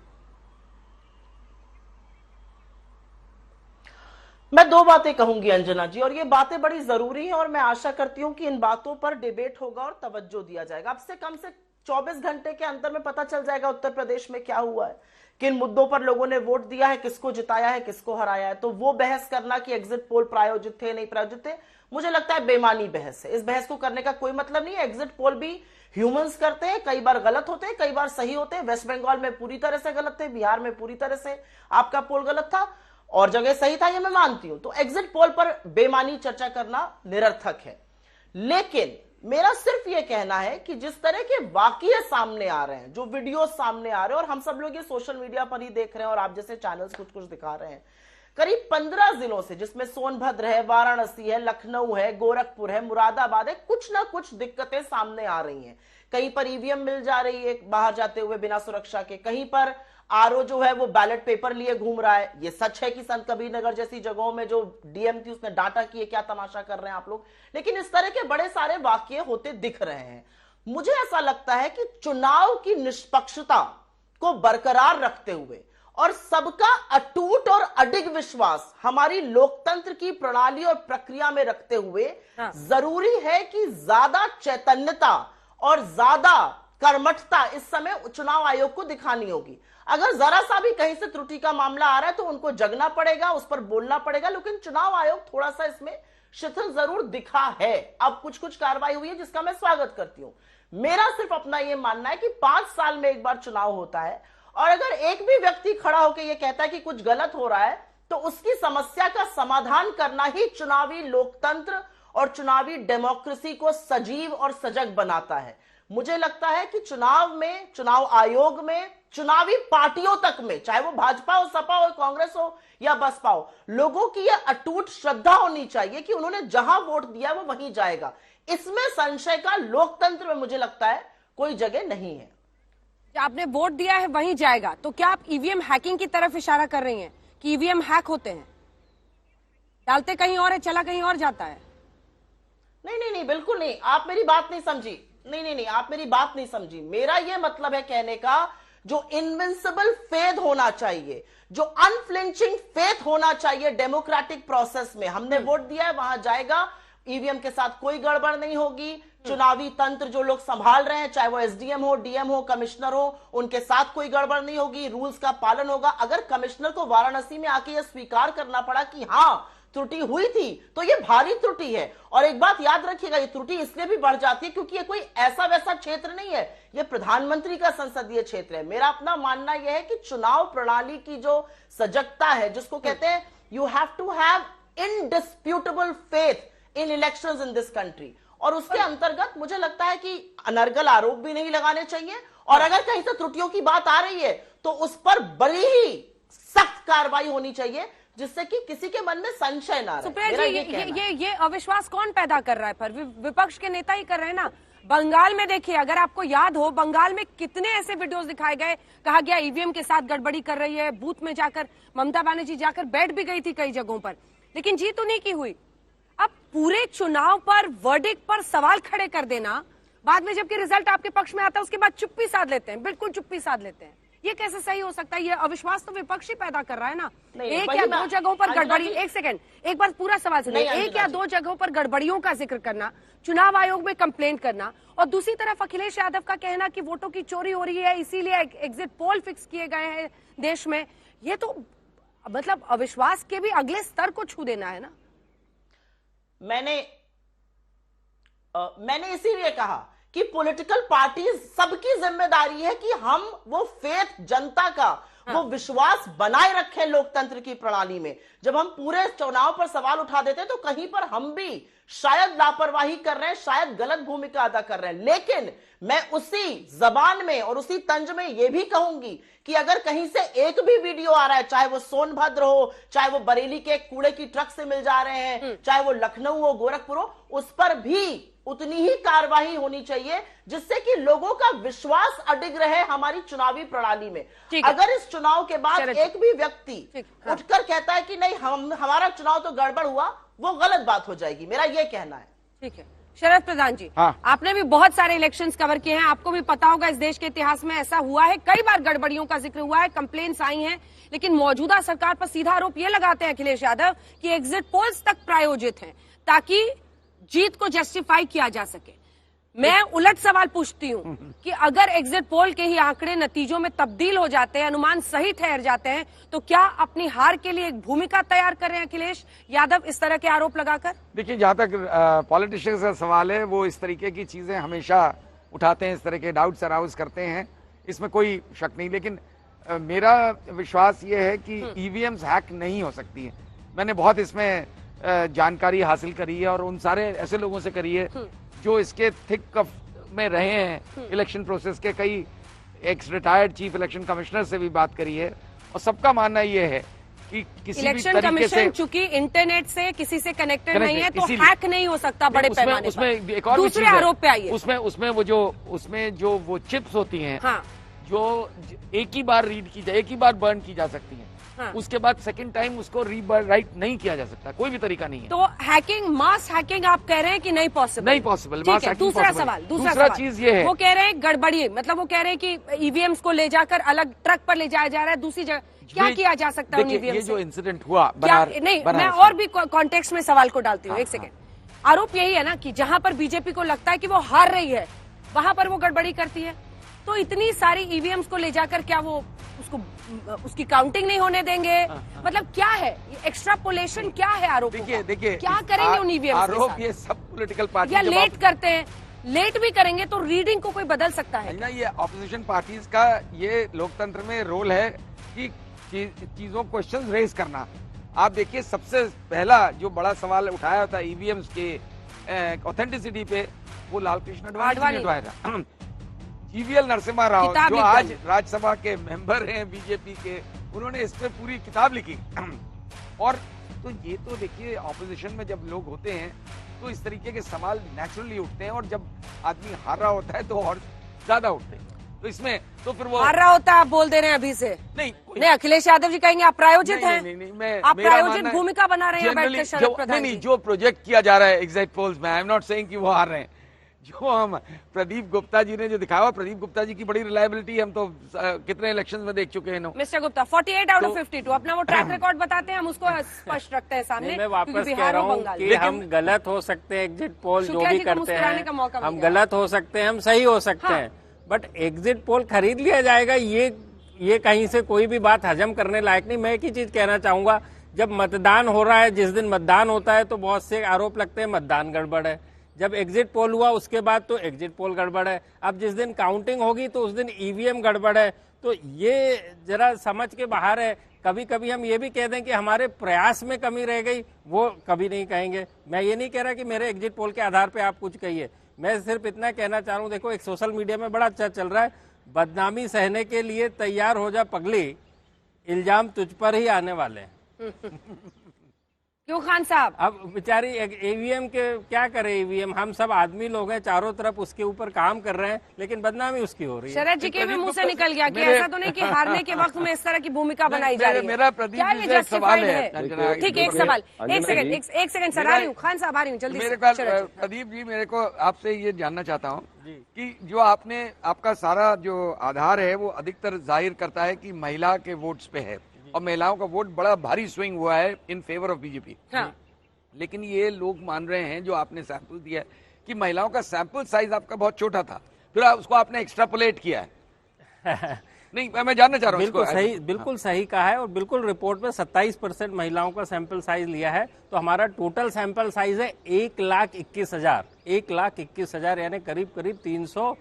मैं दो बातें कहूंगी अंजना जी, और ये बातें बड़ी जरूरी हैं और मैं आशा करती हूं कि इन बातों पर डिबेट होगा और तवज्जो दिया जाएगा। अब से कम से 24 घंटे के अंतर में पता चल जाएगा उत्तर प्रदेश में क्या हुआ है, किन मुद्दों पर लोगों ने वोट दिया है, किसको जिताया है, किसको हराया है। तो वो बहस करना कि एग्जिट पोल प्रायोजित थे नहीं प्रायोजित थे, मुझे लगता है बेमानी बहस है। इस बहस को करने का कोई मतलब नहीं है। एग्जिट पोल भी ह्यूमंस करते हैं, कई बार गलत होते हैं, कई बार सही होते हैं। वेस्ट बंगाल में पूरी तरह से गलत थे, बिहार में पूरी तरह से आपका पोल गलत था, और जगह सही था, ये मैं मानती हूं। तो एग्जिट पोल पर बेमानी चर्चा करना निरर्थक है। लेकिन मेरा सिर्फ ये कहना है कि जिस तरह के वाकये सामने आ रहे हैं, जो वीडियो सामने आ रहे हैं, और हम सब लोग ये सोशल मीडिया पर ही देख रहे हैं और आप जैसे चैनल्स कुछ कुछ दिखा रहे हैं, करीब 15 जिलों से, जिसमें सोनभद्र है, वाराणसी है, लखनऊ है, गोरखपुर है, मुरादाबाद है, कुछ ना कुछ दिक्कतें सामने आ रही हैं। कहीं पर ईवीएम मिल जा रही है बाहर जाते हुए बिना सुरक्षा के, कहीं पर आरओ जो है वो बैलेट पेपर लिए घूम रहा है। ये सच है कि संत कबीर नगर जैसी जगहों में जो डीएम थी उसने डांटा कि ये क्या तमाशा कर रहे हैं आप लोग, लेकिन इस तरह के बड़े सारे वाकये होते दिख रहे हैं। मुझे ऐसा लगता है कि चुनाव की निष्पक्षता को बरकरार रखते हुए और सबका अटूट और अडिग विश्वास हमारी लोकतंत्र की प्रणाली और प्रक्रिया में रखते हुए जरूरी है कि ज्यादा चैतन्यता और ज्यादा कर्मठता इस समय चुनाव आयोग को दिखानी होगी। अगर जरा सा भी कहीं से त्रुटि का मामला आ रहा है तो उनको जगना पड़ेगा, उस पर बोलना पड़ेगा। लेकिन चुनाव आयोग थोड़ा सा इसमें शिथिल जरूर दिखा है। अब कुछ कुछ कार्रवाई हुई है जिसका मैं स्वागत करती हूं। मेरा सिर्फ अपना यह मानना है कि 5 साल में एक बार चुनाव होता है, और अगर एक भी व्यक्ति खड़ा होकर यह कहता है कि कुछ गलत हो रहा है तो उसकी समस्या का समाधान करना ही चुनावी लोकतंत्र और चुनावी डेमोक्रेसी को सजीव और सजग बनाता है। मुझे लगता है कि चुनाव में, चुनाव आयोग में, चुनावी पार्टियों तक में, चाहे वो भाजपा हो, सपा हो, कांग्रेस हो या बसपा हो, लोगों की यह अटूट श्रद्धा होनी चाहिए कि उन्होंने जहां वोट दिया वो वहीं जाएगा। इसमें संशय का लोकतंत्र में मुझे लगता है कोई जगह नहीं है। आपने वोट दिया है वहीं जाएगा, तो क्या आप ईवीएम हैकिंग की तरफ इशारा कर रही हैं कि ईवीएम हैक होते हैं, डालते कहीं और है, चला कहीं और जाता है? नहीं, बिल्कुल नहीं। आप मेरी बात नहीं समझी। नहीं, आप मेरी बात नहीं समझी। मेरा यह मतलब है कहने का, जो इनविंसिबल फेथ होना चाहिए, जो अनफ्लिंचिंग फेथ होना चाहिए डेमोक्रेटिक प्रोसेस में। हमने वोट दिया है, वहां जाएगा, ईवीएम के साथ कोई गड़बड़ नहीं होगी। चुनावी तंत्र जो लोग संभाल रहे हैं, चाहे वो एसडीएम हो, डीएम हो, कमिश्नर हो, उनके साथ कोई गड़बड़ नहीं होगी, रूल्स का पालन होगा। अगर कमिश्नर को वाराणसी में आके यह स्वीकार करना पड़ा कि हाँ त्रुटि हुई थी, तो ये भारी त्रुटि है। और एक बात याद रखिएगा, ये त्रुटि इसलिए भी बढ़ जाती है क्योंकि ये कोई ऐसा वैसा क्षेत्र नहीं है, ये प्रधानमंत्री का संसदीय क्षेत्र है। मेरा अपना मानना यह है कि चुनाव प्रणाली की जो सजगता है, जिसको कहते हैं you have to have indisputable faith in elections in this country, और उसके अंतर्गत मुझे लगता है कि अनर्गल आरोप भी नहीं लगाने चाहिए। और अगर कहीं से त्रुटियों की बात आ रही है तो उस पर बड़ी ही सख्त कार्रवाई होनी चाहिए, जिससे कि किसी के मन में संशय ना रहे। सुप्रिया जी, ये अविश्वास कौन पैदा कर रहा है? पर विपक्ष के नेता ही कर रहे हैं ना। बंगाल में देखिए, अगर आपको याद हो, बंगाल में कितने ऐसे वीडियोस दिखाए गए, कहा गया ईवीएम के साथ गड़बड़ी कर रही है, बूथ में जाकर ममता बनर्जी जाकर बैठ भी गई थी कई जगहों पर, लेकिन जीत तो नहीं की हुई। अब पूरे चुनाव पर, वर्डिक्ट पर सवाल खड़े कर देना, बाद में जबकि रिजल्ट आपके पक्ष में आता है उसके बाद चुप्पी साध लेते हैं, बिल्कुल चुप्पी साध लेते हैं। ये कैसे सही हो सकता है? ये अविश्वास तो विपक्ष ही पैदा कर रहा है ना। एक या दो जगहों पर गड़बड़ी, एक सेकंड, एक बार पूरा सवाल सुनिए। एक या दो जगहों पर गड़बड़ियों का जिक्र करना, चुनाव आयोग में कंप्लेन करना, और दूसरी तरफ अखिलेश यादव का कहना कि वोटों की चोरी हो रही है, इसीलिए एग्जिट पोल फिक्स किए गए हैं देश में, ये तो मतलब अविश्वास के भी अगले स्तर को छू देना है ना। मैंने इसीलिए कहा कि पॉलिटिकल पार्टीज सबकी जिम्मेदारी है कि हम वो फेथ, जनता का वो विश्वास बनाए रखें लोकतंत्र की प्रणाली में। जब हम पूरे चुनाव पर सवाल उठा देते हैं तो कहीं पर हम भी शायद लापरवाही कर रहे हैं, शायद गलत भूमिका अदा कर रहे हैं। लेकिन मैं उसी जबान में और उसी तंज में यह भी कहूंगी कि अगर कहीं से एक भी वीडियो आ रहा है, चाहे वो सोनभद्र हो, चाहे वो बरेली के कूड़े की ट्रक से मिल जा रहे हैं, चाहे वो लखनऊ हो, गोरखपुर हो, उस पर भी उतनी ही कार्रवाई होनी चाहिए, जिससे कि लोगों का विश्वास अडिग रहे हमारी चुनावी प्रणाली में। अगर इस चुनाव के बाद एक भी व्यक्ति उठकर कहता है कि नहीं हमारा चुनाव तो गड़बड़ हुआ, वो गलत बात हो जाएगी। मेरा यह कहना है। ठीक है, शरद प्रधान जी, हाँ। आपने भी बहुत सारे इलेक्शंस कवर किए हैं, आपको भी पता होगा इस देश के इतिहास में ऐसा हुआ है, कई बार गड़बड़ियों का जिक्र हुआ है, कंप्लेंट्स आई हैं, लेकिन मौजूदा सरकार पर सीधा आरोप ये लगाते हैं अखिलेश यादव कि एग्जिट पोल्स तक प्रायोजित हैं ताकि जीत को जस्टिफाई किया जा सके। मैं उलट सवाल पूछती हूं कि अगर एग्जिट पोल के ही आंकड़े नतीजों में तब्दील हो जाते हैं, अनुमान सही ठहर जाते हैं, तो क्या अपनी हार के लिए एक भूमिका तैयार कर रहे हैं अखिलेश यादव इस तरह के आरोप लगाकर? देखिए, जहां तक पॉलिटिशियंस का सवाल है, वो इस तरीके की चीजें हमेशा उठाते हैं, इस तरह के डाउट्स अराउज करते हैं, इसमें कोई शक नहीं। लेकिन मेरा विश्वास ये है कि ईवीएम्स हैक नहीं हो सकती है। मैंने बहुत इसमें जानकारी हासिल करी है और उन सारे ऐसे लोगों से करी है जो इसके थिक में रहे हैं, इलेक्शन प्रोसेस के। कई x retired chief election commissioner से भी बात करी है और सबका मानना ये है कि किसी इलेक्शन भी तरीके कमीशन से चूंकि इंटरनेट से किसी से कनेक्टेड नहीं है, तो इसीलिए- हैक नहीं हो सकता बड़े पैमाने पर। उसमें एक और भी दूसरे चीज़ है। आरोप पे आइए। उसमें जो वो चिप्स होती हैं, हाँ। जो एक ही बार रीड की जाए, एक ही बार बर्न की जा सकती हैं, हाँ। उसके बाद सेकंड टाइम उसको रीराइट नहीं किया जा सकता, कोई भी तरीका नहीं है। तो हैकिंग, मास हैकिंग आप कह रहे हैं कि नहीं पॉसिबल? नहीं पॉसिबल। ठीक है, दूसरा सवाल, दूसरा चीज ये है, वो कह रहे हैं गड़बड़ी, मतलब वो कह रहे हैं कि ईवीएम्स को ले जाकर अलग ट्रक पर ले जाया जा रहा है दूसरी जगह, क्या किया जा सकता है उन देखिए, ईवीएम ये से? जो इंसिडेंट हुआ नहीं, मैं और भी कॉन्टेक्स्ट में सवाल को डालती हूँ, एक सेकेंड। आरोप यही है ना कि जहां पर बीजेपी को लगता है कि वो हार रही है, वहां पर वो गड़बड़ी करती है, तो इतनी सारी ईवीएम्स को ले जाकर क्या वो उसकी काउंटिंग नहीं होने देंगे? मतलब क्या है एक्स्ट्रापोलेशन, क्या है आरोप? देखिए क्या करेंगे उन ईवीएम? आरोप ये सब पॉलिटिकल पार्टी या लेट करते हैं, लेट भी करेंगे तो रीडिंग को कोई बदल सकता है ना। ये ऑपोजिशन पार्टीज का ये लोकतंत्र में रोल है कि चीजों क्वेश्चन रेज करना। आप देखिए, सबसे पहला जो बड़ा सवाल उठाया था ईवीएम्स के ऑथेंटिसिटी पे, वो लाल कृष्ण आडवाणी ने उठाया था। जीवीएल नरसिम्हा राव, जो आज राज्यसभा के मेंबर हैं बीजेपी के, उन्होंने इस पे पूरी किताब लिखी। और तो ये तो देखिए, ऑपोजिशन में जब लोग होते हैं तो इस तरीके के सवाल नेचुरली उठते हैं, और जब आदमी हार रहा होता है तो और ज्यादा उठते हैं। तो इसमें तो फिर वो हार रहा होता है, आप बोल दे रहे हैं अभी से? नहीं, अखिलेश यादव जी कहेंगे आप प्रायोजित हैं। नहीं, आप प्रायोजित भूमिका बना रहे हैं बैठकर शरद प्रधान जी। जो प्रोजेक्ट किया जा रहा है एग्जिट पोल्स में, आई एम नॉट सेइंग कि वो हार रहे हैं। जो हम प्रदीप गुप्ता जी ने जो दिखाया, प्रदीप गुप्ता जी की बड़ी रिलायबिलिटी हम तो कितने इलेक्शंस में देख चुके हैं। मिस्टर गुप्ता 48 आउट ऑफ 52 अपना वो ट्रैक रिकॉर्ड बताते हैं, हम उसको स्पष्ट रखते हैं सामने। मैं वापस कह रहा हूँ कि हम गलत हो सकते हैं, एग्जिट पोल जो भी करते हैं हम गलत हो सकते हैं, हम सही हो सकते हैं, बट एग्जिट पोल खरीद लिया जाएगा, ये कहीं से कोई भी बात हजम करने लायक नहीं। मैं एक ही चीज कहना चाहूंगा, जब मतदान हो रहा है, जिस दिन मतदान होता है तो बहुत से आरोप लगते हैं मतदान गड़बड़ है। जब एग्जिट पोल हुआ उसके बाद तो एग्जिट पोल गड़बड़ है। अब जिस दिन काउंटिंग होगी तो उस दिन ईवीएम गड़बड़ है। तो ये जरा समझ के बाहर है। कभी कभी हम ये भी कह दें कि हमारे प्रयास में कमी रह गई, वो कभी नहीं कहेंगे। मैं ये नहीं कह रहा कि मेरे एग्जिट पोल के आधार पे आप कुछ कहिए, मैं सिर्फ इतना कहना चाह रहा हूँ, देखो एक सोशल मीडिया में बड़ा अच्छा चल रहा है, बदनामी सहने के लिए तैयार हो जा पगली, इल्जाम तुझ पर ही आने वाले हैं। क्यों खान साहब? अब बेचारी ईवीएम के क्या करे, ईवीएम हम सब आदमी लोग हैं, चारों तरफ उसके ऊपर काम कर रहे हैं, लेकिन बदनामी उसकी हो रही है। शरद जी के भी मुंह से निकल गया कि ऐसा तो नहीं कि हारने के वक्त में इस तरह की भूमिका बनाई जा रही है। मेरा प्रदीप जी से सवाल है। ठीक है, एक सवाल, एक सेकंड सर, आ रही हूँ खान साहब, आ रही हूँ जल्दी। मेरे पास प्रदीप जी, मेरे को आपसे ये जानना चाहता हूँ कि जो आपका सारा जो आधार है वो अधिकतर जाहिर करता है कि महिला के वोट्स पे है, और महिलाओं का वोट बड़ा भारी स्विंग हुआ है इन फेवर ऑफ बीजेपी। लेकिन ये लोग मान रहे हैं, जो आपने सैंपल दिया है, कि महिलाओं का सैंपल साइज आपका बहुत छोटा था, फिर उसको आपने एक्स्ट्रापोलेट किया है। नहीं, मैं जानना चाह रहा हूँ। बिल्कुल सही कहा है, और बिल्कुल रिपोर्ट में 27% महिलाओं का सैंपल साइज लिया है। तो हमारा टोटल सैंपल साइज है 1,21,000 यानी करीब 300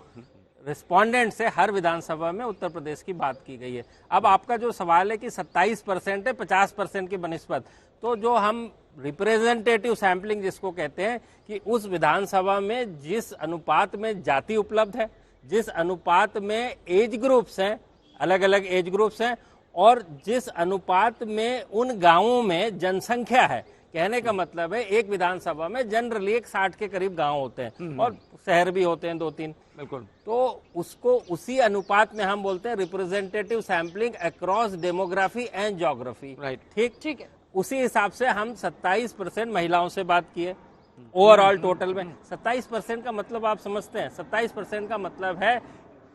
रिस्पोंडेंट से हर विधानसभा में उत्तर प्रदेश की बात की गई है। अब आपका जो सवाल है कि 27% है 50% की बनिस्बत, तो जो हम रिप्रेजेंटेटिव सैंपलिंग जिसको कहते हैं, कि उस विधानसभा में जिस अनुपात में जाति उपलब्ध है, जिस अनुपात में एज ग्रुप्स हैं, अलग अलग एज ग्रुप्स हैं, और जिस अनुपात में उन गांवों में जनसंख्या है, कहने का मतलब है एक विधानसभा में जनरली 60 के करीब गांव होते हैं और शहर भी होते हैं 2-3। बिल्कुल। तो उसको उसी अनुपात में हम बोलते हैं representative sampling across demography and geography. Right, ठीक है। उसी हिसाब से हम 27% महिलाओं से बात किए, ओवरऑल टोटल में 27% का मतलब आप समझते हैं, 27% का मतलब है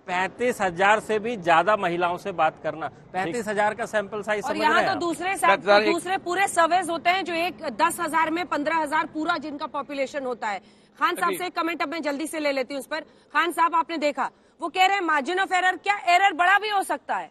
35,000 से भी ज्यादा महिलाओं से बात करना। 35,000 का सैंपल साइज और समझ यहाँ रहे हैं तो आप? दूसरे पूरे सर्वेज होते हैं जो एक 10,000 में 15,000 पूरा जिनका पॉपुलेशन होता है। खान साहब से एक कमेंट अब मैं जल्दी से ले लेती हूँ उस पर। खान साहब, आपने देखा वो कह रहे हैं मार्जिन ऑफ एरर, क्या एरर बड़ा भी हो सकता है?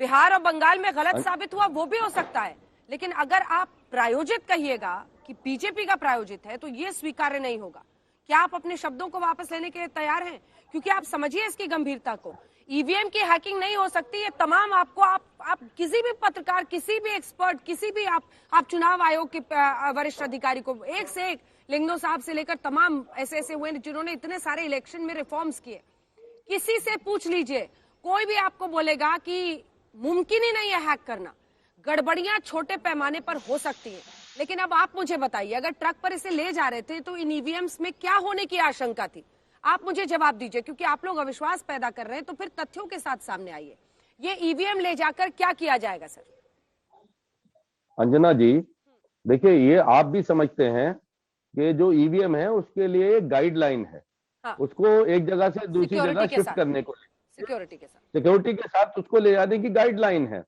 बिहार और बंगाल में गलत साबित हुआ वो भी हो सकता है, लेकिन अगर आप प्रायोजित कहिएगा कि बीजेपी का प्रायोजित है तो ये स्वीकार्य नहीं होगा। क्या आप अपने शब्दों को वापस लेने के लिए तैयार हैं? क्योंकि आप समझिए इसकी गंभीरता को। ईवीएम की हैकिंग नहीं हो सकती, ये तमाम आपको आप किसी भी पत्रकार, किसी भी एक्सपर्ट, किसी भी आप चुनाव आयोग के वरिष्ठ अधिकारी को एक से एक, लिंगनो साहब से लेकर तमाम ऐसे हुए जिन्होंने इतने सारे इलेक्शन में रिफॉर्म्स किए, किसी से पूछ लीजिए, कोई भी आपको बोलेगा कि मुमकिन ही नहीं है हैक करना। गड़बड़ियां छोटे पैमाने पर हो सकती हैं, लेकिन अब आप मुझे बताइए, अगर ट्रक पर इसे ले जा रहे थे तो इन ईवीएम्स में क्या होने की आशंका थी? आप मुझे जवाब दीजिए, क्योंकि आप लोग अविश्वास पैदा कर रहे हैं, तो फिर तथ्यों के साथ सामने आइए। ये ईवीएम ले जाकर क्या किया जाएगा सर? अंजना जी, देखिए, ये आप भी समझते हैं कि जो ईवीएम है उसके लिए एक गाइडलाइन है। हाँ। उसको एक जगह से दूसरी जगह शिफ्ट करने को, सिक्योरिटी के साथ उसको ले जाने की गाइडलाइन है।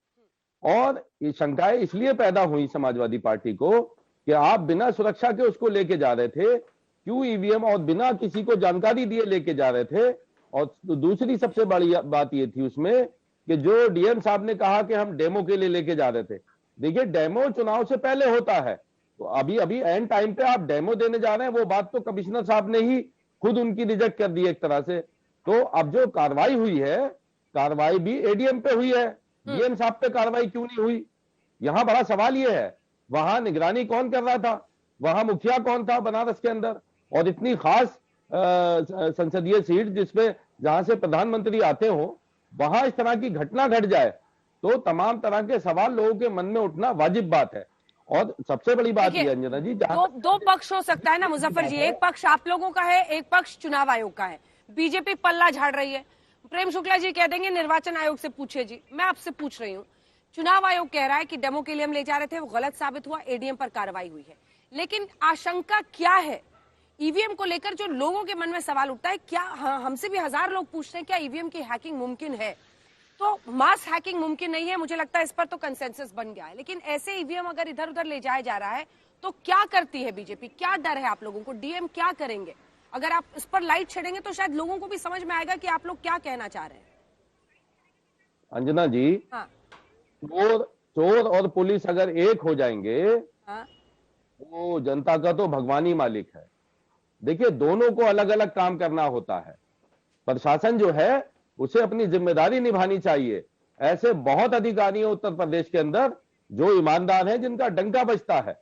और ये शंकाएं इसलिए पैदा हुई समाजवादी पार्टी को कि आप बिना सुरक्षा के उसको लेके जा रहे थे, क्यों ईवीएम, और बिना किसी को जानकारी दिए लेके जा रहे थे। और दूसरी सबसे बड़ी बात ये थी उसमें कि जो डीएम साहब ने कहा कि हम डेमो के लिए लेके जा रहे थे। देखिए, डेमो चुनाव से पहले होता है, तो अभी एंड टाइम पे आप डेमो देने जा रहे हैं, वो बात तो कमिश्नर साहब ने ही खुद उनकी रिजेक्ट कर दी एक तरह से। तो अब जो कार्रवाई हुई है, कार्रवाई भी एडीएम पे हुई है, डीएम साहब पे कार्रवाई क्यों नहीं हुई? यहां बड़ा सवाल ये है, वहां निगरानी कौन कर रहा था, वहां मुखिया कौन था बनारस के अंदर? और इतनी खास संसदीय सीट जिसमें जहां से प्रधानमंत्री आते हो, वहां इस तरह की घटना घट जाए तो तमाम तरह के सवाल लोगों के मन में उठना वाजिब बात है। और सबसे बड़ी बात यह अंजना जी, दो पक्ष हो सकता है ना मुजफ्फर जी, एक पक्ष आप लोगों का है, एक पक्ष चुनाव आयोग का है। बीजेपी पल्ला झाड़ रही है। प्रेम शुक्ला जी कह देंगे निर्वाचन आयोग से पूछे जी, मैं आपसे पूछ रही हूँ। चुनाव आयोग कह रहा है कि डेमो के लिए हम ले जा रहे थे, वो गलत साबित हुआ, एडीएम पर कार्रवाई हुई है। लेकिन आशंका क्या है ईवीएम को लेकर? जो लोगों के मन में सवाल उठता है, क्या हमसे भी 1000 लोग पूछते हैं क्या ईवीएम की हैकिंग मुमकिन है? तो मास हैकिंग मुमकिन नहीं है, मुझे लगता है इस पर तो कंसेंसस बन गया है। लेकिन ऐसे ईवीएम अगर इधर उधर ले जाया जा रहा है तो क्या करती है बीजेपी? क्या डर है आप लोगों को? डीएम क्या करेंगे? अगर आप इस पर लाइट छेड़ेंगे तो शायद लोगों को भी समझ में आएगा कि आप लोग क्या कहना चाह रहे हैं। अंजना जी, हाँ। चोर और पुलिस अगर एक हो जाएंगे, हाँ। वो जनता का तो भगवान ही मालिक है। देखिए, दोनों को अलग अलग काम करना होता है। प्रशासन जो है उसे अपनी जिम्मेदारी निभानी चाहिए। ऐसे बहुत अधिकारी हैं उत्तर प्रदेश के अंदर जो ईमानदार हैं, जिनका डंका बजता है।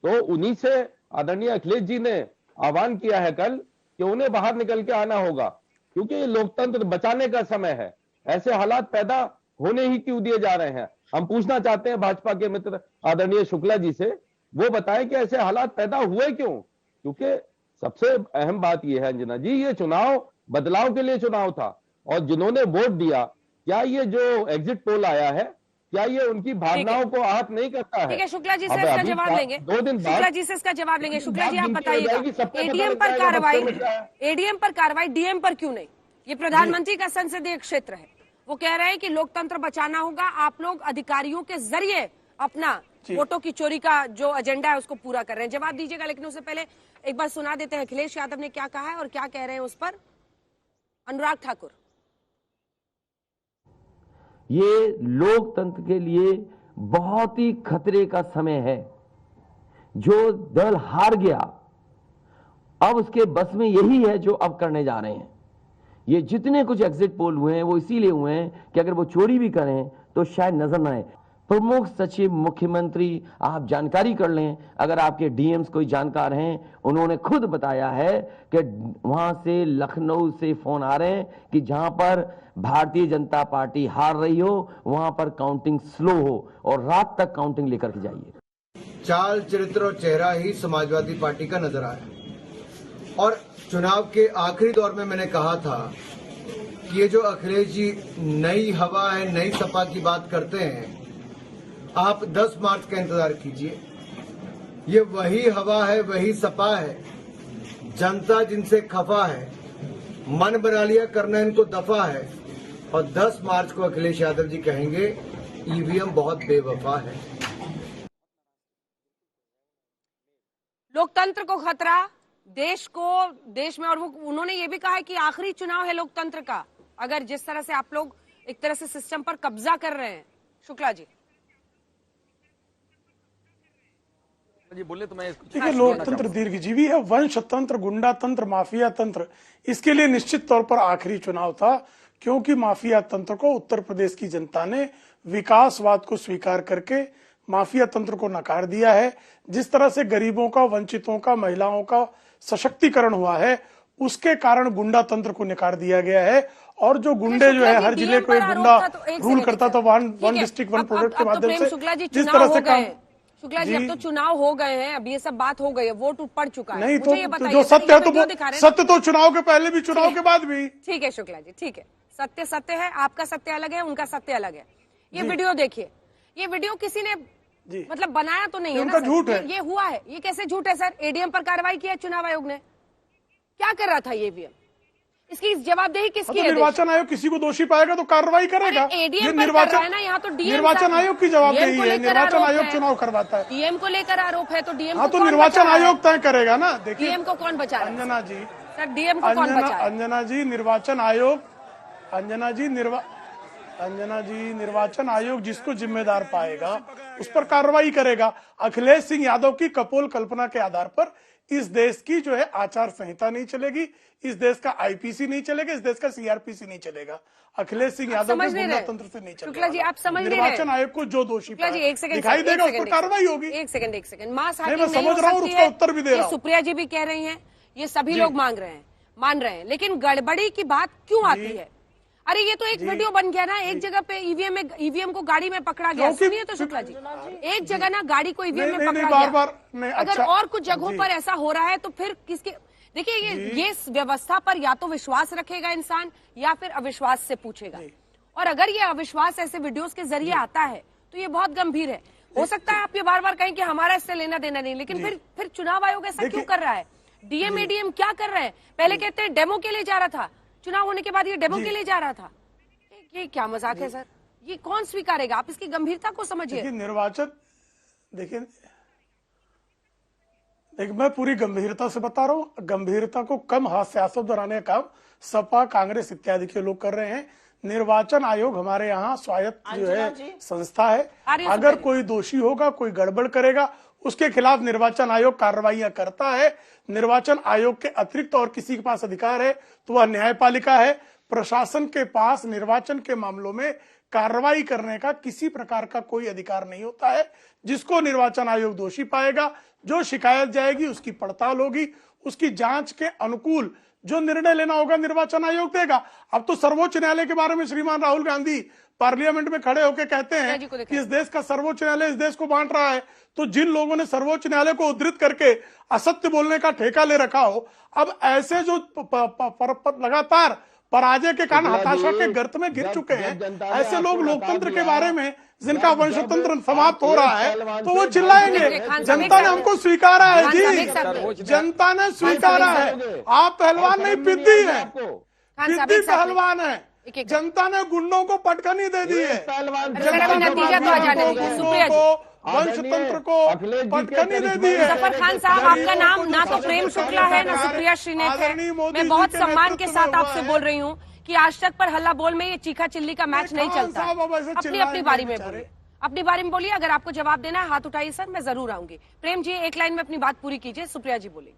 तो उन्हीं से आदरणीय अखिलेश जी ने आह्वान किया है कल कि उन्हें बाहर निकल के आना होगा, क्योंकि ये लोकतंत्र बचाने का समय है। ऐसे हालात पैदा होने ही क्यों दिए जा रहे हैं? हम पूछना चाहते हैं भाजपा के मित्र आदरणीय शुक्ला जी से, वो बताएं कि ऐसे हालात पैदा हुए क्यों? क्योंकि सबसे अहम बात यह है अंजना जी, ये चुनाव बदलाव के लिए चुनाव था, और जिन्होंने वोट दिया, क्या ये जो एग्जिट पोल आया है, क्या ये उनकी भावनाओं को आहत नहीं करता है? ठीक है, शुक्ला जी से इसका जवाब लेंगे। 2 दिन बाद शुक्ला जी से इसका जवाब लेंगे। शुक्ला जी आप बताइएगा, एडीएम पर कार्रवाई डीएम पर क्यों नहीं? ये प्रधानमंत्री का संसदीय क्षेत्र है, वो कह रहे हैं कि लोकतंत्र बचाना होगा, आप लोग अधिकारियों के जरिए अपना वोटों की चोरी का जो एजेंडा है उसको पूरा कर रहे हैं। जवाब दीजिएगा, लेकिन उससे पहले एक बार सुना देते हैं अखिलेश यादव ने क्या कहा है और क्या कह रहे हैं उस पर। अनुराग ठाकुर, ये लोकतंत्र के लिए बहुत ही खतरे का समय है। जो दल हार गया, अब उसके बस में यही है जो अब करने जा रहे हैं। ये जितने कुछ एग्जिट पोल हुए हैं वो इसीलिए हुए हैं कि अगर वो चोरी भी करें तो शायद नजर ना आए। प्रमुख सचिव मुख्यमंत्री, आप जानकारी कर लें, अगर आपके डीएम्स कोई जानकार हैं, उन्होंने खुद बताया है कि वहां से लखनऊ से फोन आ रहे हैं कि जहां पर भारतीय जनता पार्टी हार रही हो वहां पर काउंटिंग स्लो हो और रात तक काउंटिंग लेकर के जाइए। चाल, चरित्र और चेहरा ही समाजवादी पार्टी का नजर आया। और चुनाव के आखिरी दौर में मैंने कहा था कि ये जो अखिलेश जी नई हवा है, नई सपा की बात करते हैं, आप 10 मार्च का इंतजार कीजिए। ये वही हवा है, वही सपा है जनता जिनसे खफा है, मन बना लिया करना इनको दफा है, और 10 मार्च को अखिलेश यादव जी कहेंगे ईवीएम बहुत बेवफा है। लोकतंत्र को खतरा, देश में, और वो उन्होंने ये भी कहा है कि आखिरी चुनाव है लोकतंत्र का, अगर जिस तरह से आप लोग एक तरह से सिस्टम पर कब्जा कर रहे हैं। शुक्ला जी बोले तो मैं देखिए, लोकतंत्र दीर्घजीवी है, वंश तंत्र, गुंडा तंत्र, माफिया तंत्र, इसके लिए निश्चित तौर पर आखिरी चुनाव था, क्योंकि माफिया तंत्र को उत्तर प्रदेश की जनता ने विकासवाद को स्वीकार करके माफिया तंत्र को नकार दिया है। जिस तरह से गरीबों का, वंचितों का, महिलाओं का सशक्तिकरण हुआ है, उसके कारण गुंडा तंत्र को नकार दिया गया है। और जो गुंडे जो है, हर जिले को एक गुंडा रूल करता था, वन डिस्ट्रिक्ट वन प्रोडक्ट के माध्यम से, जिस तरह से काम। शुक्ला जी, अब तो चुनाव हो गए हैं, अब ये सब बात हो गई है, वोट पड़ चुका है। नहीं तो जो सत्य है तो सत्य तो चुनाव के पहले भी, चुनाव के बाद भी। ठीक है शुक्ला जी, ठीक है, सत्य सत्य है, आपका सत्य अलग है, उनका सत्य अलग है। ये वीडियो देखिए, ये वीडियो किसी ने मतलब बनाया तो नहीं है ना, झूठ है, ये हुआ है। ये कैसे झूठ है सर? एडीएम पर कार्रवाई की है चुनाव आयोग ने, क्या कर रहा था ये ईवीएम? इसकी जवाबदेही किसकी है? निर्वाचन आयोग किसी को दोषी पाएगा तो कार्रवाई करेगा। एडीएम पर कर रहा है ना, यहाँ तो डीएम, निर्वाचन आयोग की जवाबदेही है, निर्वाचन आयोग चुनाव करवाता है। डीएम को लेकर आरोप है तो डीएम हाँ, तो निर्वाचन आयोग तय करेगा ना। देखिए, डीएम को कौन बचा रहा है? अंजना जी, सर डीएम को कौन बचा रहा है? अंजना जी, निर्वाचन आयोग, अंजना जी, निर्वाचन आयोग जिसको जिम्मेदार पाएगा उस पर कार्रवाई करेगा। अखिलेश सिंह यादव की कपोल कल्पना के आधार पर इस देश की जो है आचार संहिता नहीं चलेगी, इस देश का आईपीसी नहीं चलेगा, इस देश का सीआरपीसी नहीं चलेगा। अखिलेश सिंह यादव के गुंडा तंत्र से नहीं चलेगा। शुक्ला जी, आप समझ नहीं रहे। निर्वाचन आयोग को जो दोषी दिखाई देगा उस पर कार्रवाई होगी। एक सेकंड, मास मैं समझ रहा हूँ, उसका उत्तर भी दे रहा हूँ। सुप्रिया जी भी कह रही हैं, ये सभी लोग मान रहे हैं, लेकिन गड़बड़ी की बात क्यों आती है? अरे ये तो एक वीडियो बन गया ना, एक जगह पे ईवीएम को गाड़ी में पकड़ा गया। सुनिए तो शुक्ला जी, एक जगह ना गाड़ी को ईवीएम में पकड़ा गया। अगर और कुछ जगहों पर ऐसा हो रहा है तो फिर किसके? देखिए, ये व्यवस्था पर या तो विश्वास रखेगा इंसान या फिर अविश्वास से पूछेगा। और अगर ये अविश्वास ऐसे वीडियोस के जरिए आता है तो ये बहुत गंभीर है। हो सकता है आप ये बार बार कहें कि हमारा इससे लेना देना नहीं, लेकिन फिर चुनाव आयोग ऐसा क्यों कर रहा है? डीएम एडीएम क्या कर रहे हैं? पहले कहते हैं डेमो के लिए जा रहा था, चुनाव होने के बाद ये डेमो के लिए जा रहा था। ये क्या मजाक है सर? ये कौन स्वीकारेगा? आप इसकी गंभीरता को समझिए। निर्वाचन, देखिए मैं पूरी गंभीरता से बता रहा हूँ। गंभीरता को कम हास्यास्पद बनाने का काम सपा, कांग्रेस इत्यादि के लोग कर रहे हैं। निर्वाचन आयोग हमारे यहाँ स्वायत्त जो है संस्था है। अगर कोई दोषी होगा, कोई गड़बड़ करेगा, उसके खिलाफ निर्वाचन आयोग कार्रवाइयां करता है। निर्वाचन आयोग के अतिरिक्त और किसी के पास अधिकार है तो वह न्यायपालिका है। प्रशासन के पास निर्वाचन के मामलों में कार्रवाई करने का किसी प्रकार का कोई अधिकार नहीं होता है। जिसको निर्वाचन आयोग दोषी पाएगा, जो शिकायत जाएगी उसकी पड़ताल होगी, उसकी जांच के अनुकूल जो निर्णय लेना होगा निर्वाचन आयोग देगा। अब तो सर्वोच्च न्यायालय के बारे में श्रीमान राहुल गांधी पार्लियामेंट में खड़े होकर कहते हैं कि इस देश का सर्वोच्च न्यायालय इस देश को बांट रहा है। तो जिन लोगों ने सर्वोच्च न्यायालय को उद्धृत करके असत्य बोलने का ठेका ले रखा हो, अब ऐसे जो लगातार पराजय के कारण हताशा के गर्त में गिर चुके हैं, ऐसे लोग लोकतंत्र के बारे में जिनका वंशतंत्र समाप्त हो रहा है तो वो चिल्लाएंगे। जनता ने हमको स्वीकारा है जी, जनता ने स्वीकारा है। आप पहलवान नहीं, पिद्दी है, पिद्दी पहलवान है। जनता ने गुंडों को पटखनी दे दी है, नतीजा तो आ जाने दीजिए। सुप्रिया जी, वंशतंत्र को पटखनी दे दी है। जफर खान साहब, आपका नाम ना तो प्रेम शुक्ला है ना सुप्रिया श्रीनेत है। मैं बहुत सम्मान के साथ आपसे बोल रही हूँ कि आज तक पर हल्ला बोल में ये चीखा चिल्ली का मैच नहीं चलता। अपनी अपनी बारी में बोलिए, अपनी बारी में बोलिए। अगर आपको जवाब देना है हाथ उठाइए सर, मैं जरूर आऊंगी। प्रेम जी एक लाइन में अपनी बात पूरी कीजिए, सुप्रिया जी बोलेगी।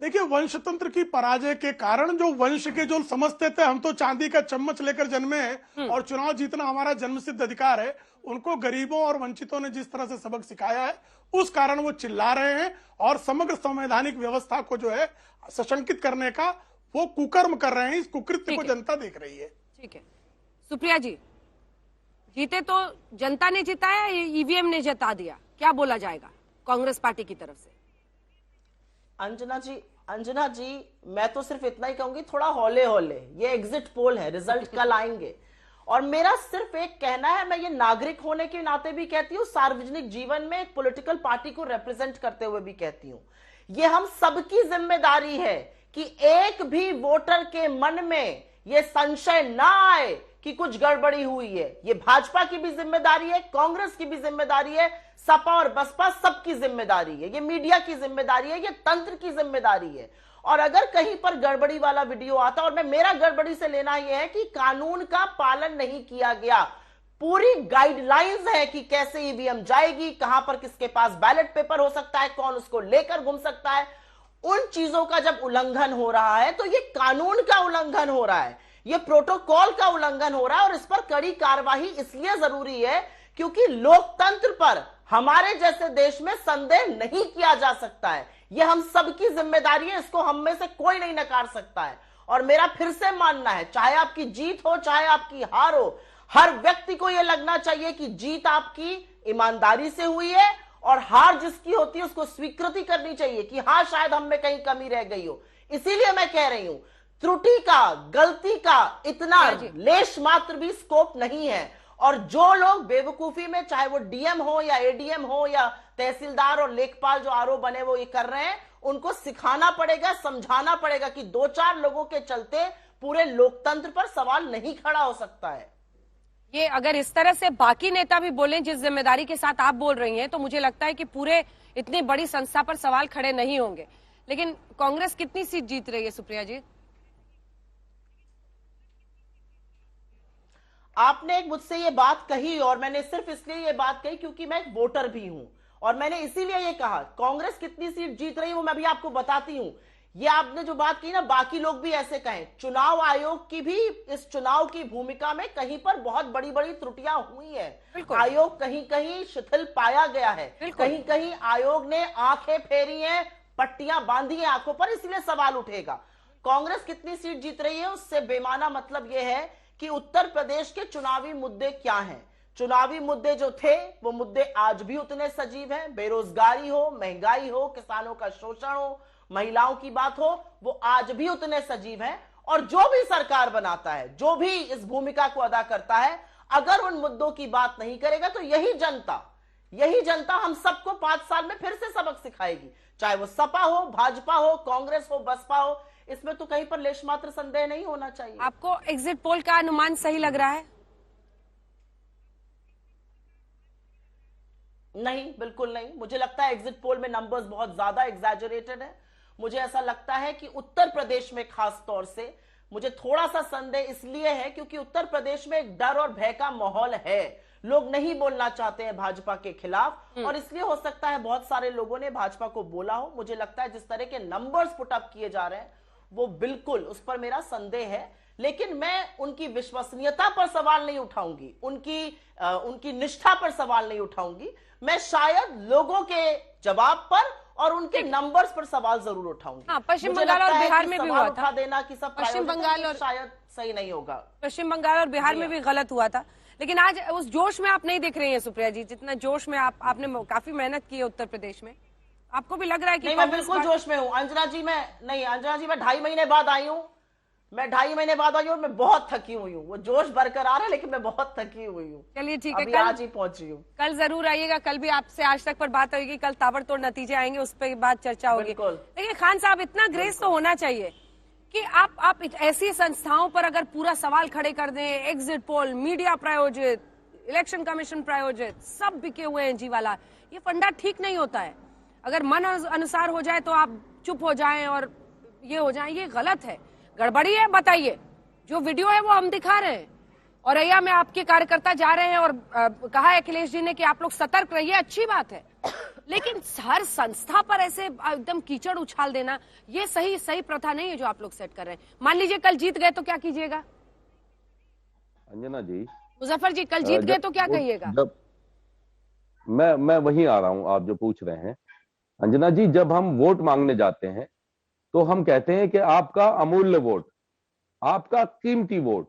देखिए, वंशतंत्र की पराजय के कारण जो वंश के जो समझते थे हम तो चांदी का चम्मच लेकर जन्मे हैं और चुनाव जीतना हमारा जन्मसिद्ध अधिकार है, उनको गरीबों और वंचितों ने जिस तरह से सबक सिखाया है उस कारण वो चिल्ला रहे हैं और समग्र संवैधानिक व्यवस्था को जो है सशंकित करने का वो कुकर्म कर रहे हैं। इस कुकृत्य को जनता देख रही है। ठीक है सुप्रिया जी, जीते तो जनता ने जिताया, ईवीएम ने जिता दिया, क्या बोला जाएगा कांग्रेस पार्टी की तरफ से? अंजना जी, मैं तो सिर्फ इतना ही कहूंगी, थोड़ा हौले हौले, ये एग्जिट पोल है, रिजल्ट कल आएंगे और मेरा सिर्फ एक कहना है, मैं ये नागरिक होने के नाते भी कहती हूं, सार्वजनिक जीवन में एक पॉलिटिकल पार्टी को रिप्रेजेंट करते हुए भी कहती हूं, ये हम सबकी जिम्मेदारी है कि एक भी वोटर के मन में ये संशय ना आए कि कुछ गड़बड़ी हुई है। ये भाजपा की भी जिम्मेदारी है, कांग्रेस की भी जिम्मेदारी है, सपा और बसपा सबकी जिम्मेदारी है, ये मीडिया की जिम्मेदारी है, ये तंत्र की जिम्मेदारी है। और अगर कहीं पर गड़बड़ी वाला वीडियो आता, और मेरा गड़बड़ी से लेना यह है कि कानून का पालन नहीं किया गया, पूरी गाइडलाइंस है कि कैसे ईवीएम जाएगी, कहां पर किसके पास बैलेट पेपर हो सकता है, कौन उसको लेकर घूम सकता है, उन चीजों का जब उल्लंघन हो रहा है तो ये कानून का उल्लंघन हो रहा है, ये प्रोटोकॉल का उल्लंघन हो रहा है। और इस पर कड़ी कार्रवाई इसलिए जरूरी है क्योंकि लोकतंत्र पर हमारे जैसे देश में संदेह नहीं किया जा सकता है। यह हम सबकी जिम्मेदारी है, इसको हम में से कोई नहीं नकार सकता है। और मेरा फिर से मानना है, चाहे आपकी जीत हो चाहे आपकी हार हो, हर व्यक्ति को यह लगना चाहिए कि जीत आपकी ईमानदारी से हुई है और हार जिसकी होती है उसको स्वीकृति करनी चाहिए कि हां शायद हम में कहीं कमी रह गई हो। इसीलिए मैं कह रही हूं, त्रुटि का, गलती का इतना लेश मात्र भी स्कोप नहीं है। और जो लोग बेवकूफी में, चाहे वो डीएम हो या एडीएम हो या तहसीलदार और लेखपाल जो आरओ बने वो ये कर रहे हैं, उनको सिखाना पड़ेगा, समझाना पड़ेगा कि 2-4 लोगों के चलते पूरे लोकतंत्र पर सवाल नहीं खड़ा हो सकता है। ये अगर इस तरह से बाकी नेता भी बोलें जिस जिम्मेदारी के साथ आप बोल रही हैं, तो मुझे लगता है कि पूरे इतनी बड़ी संस्था पर सवाल खड़े नहीं होंगे। लेकिन कांग्रेस कितनी सीट जीत रही है सुप्रिया जी? आपने एक मुझसे ये बात कही और मैंने सिर्फ इसलिए ये बात कही क्योंकि मैं एक वोटर भी हूं, और मैंने इसीलिए ये कहा कांग्रेस कितनी सीट जीत रही है वो मैं भी आपको बताती हूं। ये आपने जो बात की ना, बाकी लोग भी ऐसे कहें, चुनाव आयोग की भी इस चुनाव की भूमिका में कहीं पर बहुत बड़ी बड़ी त्रुटियां हुई है। आयोग कहीं कहीं शिथिल पाया गया है, कहीं कहीं आयोग ने आंखें फेरी हैं, पट्टियां बांधी हैं आंखों पर, इसलिए सवाल उठेगा। कांग्रेस कितनी सीट जीत रही है उससे बेमाना मतलब यह है कि उत्तर प्रदेश के चुनावी मुद्दे क्या हैं। चुनावी मुद्दे जो थे वो मुद्दे आज भी उतने सजीव हैं। बेरोजगारी हो, महंगाई हो, किसानों का शोषण हो, महिलाओं की बात हो, वो आज भी उतने सजीव हैं। और जो भी सरकार बनाता है, जो भी इस भूमिका को अदा करता है, अगर उन मुद्दों की बात नहीं करेगा तो यही जनता हम सबको 5 साल में फिर से सबक सिखाएगी, चाहे वो सपा हो, भाजपा हो, कांग्रेस हो, बसपा हो। इसमें तो कहीं पर लेश मात्र संदेह नहीं होना चाहिए। आपको एग्जिट पोल का अनुमान सही लग रहा है? नहीं, बिल्कुल नहीं। मुझे लगता है एग्जिट पोल में नंबर्स बहुत ज्यादा एग्जैजरेटेड है। मुझे ऐसा लगता है कि उत्तर प्रदेश में खास तौर से मुझे थोड़ा सा संदेह इसलिए है क्योंकि उत्तर प्रदेश में एक डर और भय का माहौल है। लोग नहीं बोलना चाहते हैं भाजपा के खिलाफ, और इसलिए हो सकता है बहुत सारे लोगों ने भाजपा को बोला हो। मुझे लगता है जिस तरह के नंबर्स पुट अप किए जा रहे हैं वो बिल्कुल, उस पर मेरा संदेह है। लेकिन मैं उनकी विश्वसनीयता पर सवाल नहीं उठाऊंगी, उनकी निष्ठा पर सवाल नहीं उठाऊंगी। मैं शायद लोगों के जवाब पर और उनके नंबर्स पर सवाल जरूर उठाऊंगी। हाँ, पश्चिम बंगाल और बिहार में भी हुआ था। उठा देना कि सब पश्चिम बंगाल और शायद सही नहीं होगा। पश्चिम बंगाल और बिहार में भी गलत हुआ था। लेकिन आज उस जोश में आप नहीं दिख रही हैं सुप्रिया जी, जितना जोश में आपने काफी मेहनत की है उत्तर प्रदेश में। आपको भी लग रहा है कि नहीं, मैं बिल्कुल जोश में हूँ अंजना जी। मैं 2.5 महीने बाद आई हूँ। मैं 2.5 महीने बाद आई हूँ और मैं बहुत थकी हुई हूँ। वो जोश बरकरार है लेकिन मैं बहुत थकी हुई हूँ। चलिए ठीक है, अभी आज ही पहुंची हूँ। कल जरूर आइएगा। कल भी आपसे आज तक पर बात होगी, कल ताबड़तोड़ नतीजे आएंगे, उस पर बाद चर्चा होगी। देखिए खान साहब, इतना ग्रेस तो होना चाहिए कि आप ऐसी संस्थाओं पर अगर पूरा सवाल खड़े कर दें, एग्जिट पोल, मीडिया प्रायोजित, इलेक्शन कमीशन प्रायोजित, सब बिके हुए हैं जी वाला, ये फंडा ठीक नहीं होता है। अगर मन अनुसार हो जाए तो आप चुप हो जाएं और ये हो जाएं, ये गलत है। गड़बड़ी है बताइए, जो वीडियो है वो हम दिखा रहे हैं। औरैया में आपके कार्यकर्ता जा रहे हैं और कहा है अखिलेश जी ने कि आप लोग सतर्क रहिए, अच्छी बात है। लेकिन हर संस्था पर ऐसे एकदम कीचड़ उछाल देना, ये सही प्रथा नहीं है जो आप लोग सेट कर रहे हैं। मान लीजिए कल जीत गए तो क्या कीजिएगा? अंजना जी, मुजफ्फर जी, कल जीत गए तो क्या कहिएगा? जब मैं वहीं आ रहा हूं, आप जो पूछ रहे हैं अंजना जी, जब हम वोट मांगने जाते हैं तो हम कहते हैं कि आपका अमूल्य वोट, आपका कीमती वोट,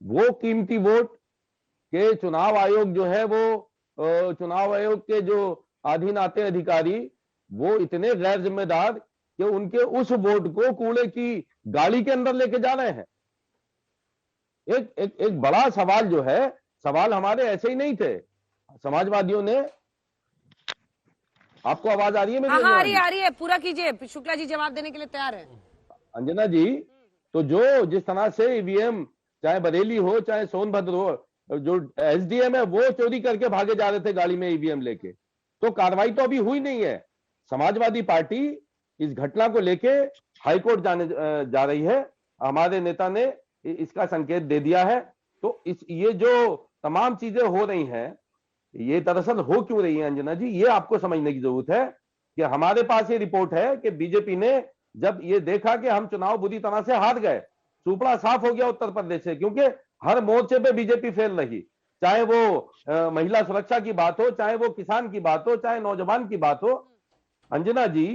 वो कीमती वोट के चुनाव आयोग जो है वो चुनाव आयोग के जो अधीन आते अधिकारी वो इतने गैर जिम्मेदार कि उनके उस वोट को कूड़े की गाड़ी के अंदर लेके जा रहे हैं। एक बड़ा सवाल जो है, सवाल हमारे ऐसे ही नहीं थे। समाजवादियों ने, आपको आवाज आ रही है मेरी? हाँ, आ रही है, पूरा कीजिए। शुक्ला जी जवाब देने के लिए तैयार है। अंजना जी, तो जो जिस तरह से ईवीएम, चाहे बरेली हो चाहे सोनभद्र हो, जो एसडीएम है वो चोरी करके भागे जा रहे थे गाड़ी में ईवीएम लेके, तो कार्रवाई तो अभी हुई नहीं है। समाजवादी पार्टी इस घटना को लेके हाईकोर्ट जाने जा रही है। हमारे नेता ने इसका संकेत दे दिया है। तो ये जो तमाम चीजें हो रही हैं, ये दरअसल हो क्यों रही है अंजना जी, ये आपको समझने की जरूरत है। कि हमारे पास ये रिपोर्ट है कि बीजेपी ने जब ये देखा कि हम चुनाव बुरी तरह से हार गए, सुपड़ा साफ हो गया उत्तर प्रदेश से, क्योंकि हर मोर्चे पे बीजेपी फेल रही। चाहे वो महिला सुरक्षा की बात हो, चाहे वो किसान की बात हो, चाहे नौजवान की बात हो। अंजना जी,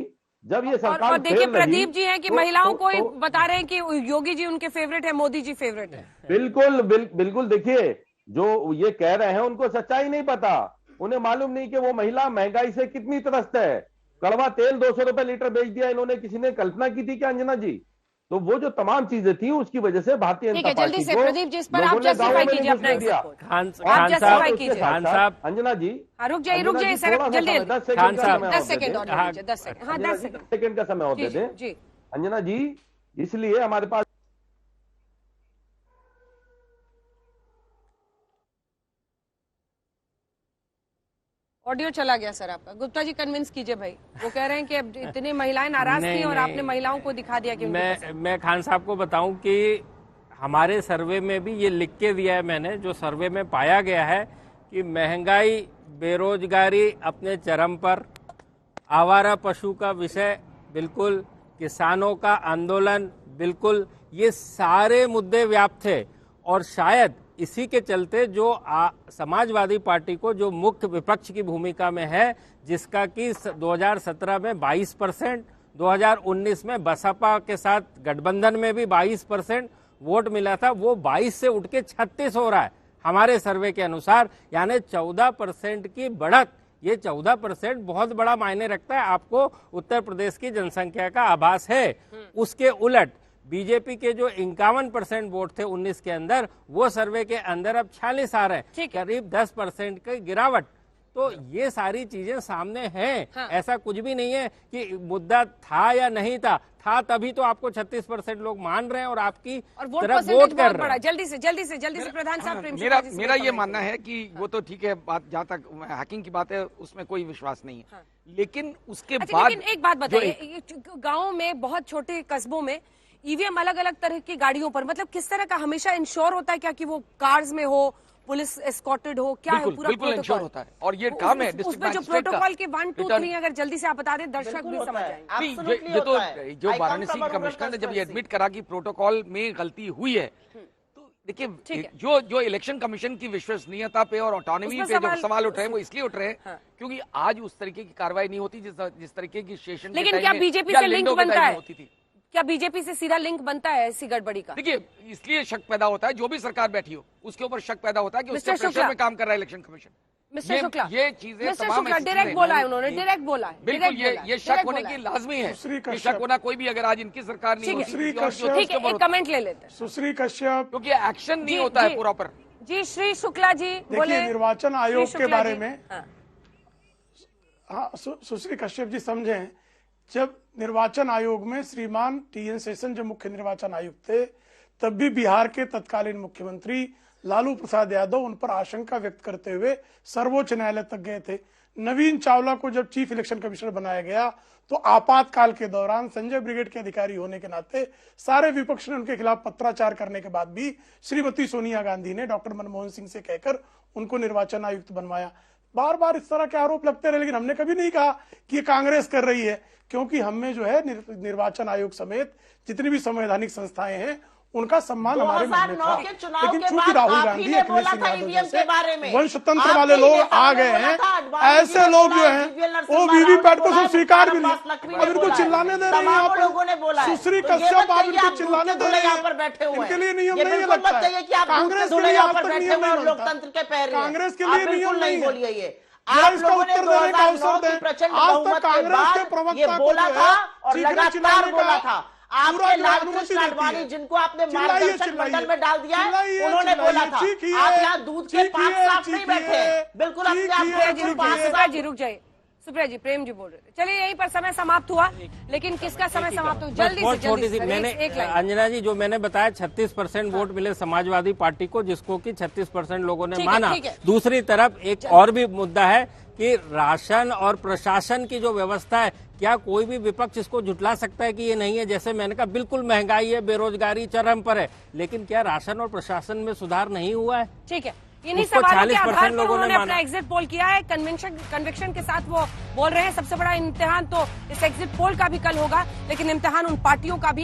जब ये सरकार और देखिए प्रदीप जी हैं कि महिलाओं को बता रहे हैं कि योगी जी उनके फेवरेट है, मोदी जी फेवरेट है। बिल्कुल देखिए, जो ये कह रहे हैं उनको सच्चाई नहीं पता। उन्हें मालूम नहीं कि वो महिला महंगाई से कितनी त्रस्त है। कड़वा तेल 200 रुपए लीटर बेच दिया इन्होंने, किसी ने कल्पना की थी क्या अंजना जी? तो वो जो तमाम चीजें थी उसकी वजह से भारतीय जनता पार्टी जल्दी से प्रदीप जी, इस पर आप जस्टिफाई कीजिए अपना खान साहब। अंजना जी, रुक जाइए जल्दी, 10 सेकंड और 10 सेकंड का समय और दे दें अंजना जी। इसलिए हमारे पास ऑडियो चला गया सर आपका। गुप्ता जी कन्विंस कीजिए भाई, वो कह रहे हैं कि अब इतनी महिलाएं नाराज थी और आपने महिलाओं को दिखा दिया कि मैं खान साहब को बताऊं कि हमारे सर्वे में भी ये लिख के दिया है मैंने, जो सर्वे में पाया गया है कि महंगाई, बेरोजगारी अपने चरम पर, आवारा पशु का विषय बिल्कुल, किसानों का आंदोलन बिल्कुल, ये सारे मुद्दे व्याप्त थे। और शायद इसी के चलते जो समाजवादी पार्टी को, जो मुख्य विपक्ष की भूमिका में है, जिसका कि 2017 में 22%, 2019 में बसपा के साथ गठबंधन में भी 22% वोट मिला था, वो 22 से उठ के 36 हो रहा है हमारे सर्वे के अनुसार, यानी 14% की बढ़त। ये 14% बहुत बड़ा मायने रखता है। आपको उत्तर प्रदेश की जनसंख्या का आभास है। उसके उलट बीजेपी के जो 51% वोट थे 19 के अंदर, वो सर्वे के अंदर अब 46 आ रहे हैं, करीब 10% की गिरावट। तो ये सारी चीजें सामने हैं। हाँ। ऐसा कुछ भी नहीं है कि मुद्दा था या नहीं था तभी तो आपको 36% लोग मान रहे हैं और आपकी तरफ वोट कर रहे हैं। जल्दी से प्रधान साहब। मेरा ये मानना है कि वो तो ठीक है, बात जहाँ तक हैकिंग की बात है उसमें कोई विश्वास नहीं है। हाँ। लेकिन उसके बाद लेकिन एक बात बताइए, गाँव में बहुत छोटे कस्बों में ईवीएम अलग अलग तरह की गाड़ियों पर, मतलब किस तरह का हमेशा इंश्योर होता है क्या कि वो कार्स में हो, पुलिस एस्कॉर्टेड हो, क्या है पूरा प्रोटोकॉल होता है? और ये काम है उसमें जो प्रोटोकॉल के 1, 2, 3 अगर जल्दी से आप बता दें, दर्शक भी समझ जाएंगे। ये तो जो वाराणसी की कमिश्नर ने जब ये एडमिट करा कि प्रोटोकॉल में गलती हुई है, तो देखिए जो इलेक्शन कमीशन की विश्वसनीयता पे और ऑटोनॉमी पे जो सवाल उठ रहे हैं वो इसलिए उठ रहे हैं क्योंकि आज उस तरीके की कार्रवाई नहीं होती जिस तरीके की स्टेशन। लेकिन क्या बीजेपी से लिंक बनता है? क्या बीजेपी से सीधा लिंक बनता है ऐसी गड़बड़ी का? देखिए, इसलिए शक पैदा होता है, जो भी सरकार बैठी हो उसके ऊपर शक पैदा होता है कि उसके प्रेशर में काम कर रहा है इलेक्शन कमीशन। मिस्टर शुक्ला, ये चीजें तमाम डायरेक्ट बोला है उन्होंने, डायरेक्ट बोला है। बिल्कुल, ये शक होने की लाजमी है। ये शक होना कोई भी, अगर आज इनकी सरकार नहीं होती, ठीक है, एक कमेंट ले लेते हैं। सुश्री कश्यप, क्योंकि एक्शन नहीं होता है प्रॉपर। जी श्री शुक्ला जी बोले निर्वाचन आयोग के बारे में। हाँ, सुश्री कश्यप जी समझें, जब निर्वाचन आयोग में श्रीमान टीएन शेषन जो मुख्य निर्वाचन आयुक्त थे, तब भी बिहार के तत्कालीन मुख्यमंत्री लालू प्रसाद यादव उन पर आशंका व्यक्त करते हुए सर्वोच्च न्यायालय तक गए थे। नवीन चावला को जब चीफ इलेक्शन कमिश्नर बनाया गया तो आपातकाल के दौरान संजय ब्रिगेड के अधिकारी होने के नाते सारे विपक्ष ने उनके खिलाफ पत्राचार करने के बाद भी श्रीमती सोनिया गांधी ने डॉक्टर मनमोहन सिंह से कहकर उनको निर्वाचन आयुक्त बनवाया। बार बार इस तरह के आरोप लगते रहे, लेकिन हमने कभी नहीं कहा कि ये कांग्रेस कर रही है, क्योंकि हमें जो है निर्वाचन आयोग समेत जितनी भी संवैधानिक संस्थाएं हैं उनका सम्मान हमारे मन में था। लेकिन चूंकि राहुल गांधी अखिलेश सिंह यादव जैसे वंशतंत्र वाले लोग आ गए हैं, ऐसे लोग जो हैं वो वीवीपैट को सब स्वीकार भी नहीं, अब इनको चिल्लाने दे रहे हैं यहाँ पर। सुश्री कश्यप, आप इनको चिल्लाने दे रहे हैं, इनके लिए नियम नहीं है लगता है। कांग्रेस के लिए आज तक नियम नहीं बनता, कांग्रेस के लिए नियम नहीं है। इसका उत्तर देने का अवसर दें। आज तक कांग्रेस के प्रवक्ता को बोला था और लगातार बोला था, आपके लालकृष्ण आडवाणी, जिनको आपने मार्गदर्शक मंडल में डाल दिया है, उन्होंने बोला था आप यहाँ दूध के पाक साफ नहीं बैठे, बिल्कुल अपने आप जी रुक जाइए। सुप्रिया जी, प्रेम जी बोल रहे थे। चलिए यहीं पर समय समाप्त हुआ, लेकिन किसका समय समाप्त हुआ? जल्दी से छोटी सी मैंने एक लाइन। अंजना जी, जो मैंने बताया 36% वोट मिले समाजवादी पार्टी को, जिसको कि 36% लोगों ने माना। दूसरी तरफ एक और भी मुद्दा है कि राशन और प्रशासन की जो व्यवस्था है, क्या कोई भी विपक्ष इसको झुटला सकता है कि ये नहीं है? जैसे मैंने कहा, बिल्कुल महंगाई है, बेरोजगारी चरम पर है, लेकिन क्या राशन और प्रशासन में सुधार नहीं हुआ है? ठीक है, इन्हीं सवालों के आधार पर उन्होंने अपना एग्जिट पोल किया है। कन्विक्शन के साथ वो बोल रहे हैं। सबसे बड़ा इम्तिहान तो इस एग्जिट पोल का भी कल होगा, लेकिन इम्तिहान उन पार्टियों का भी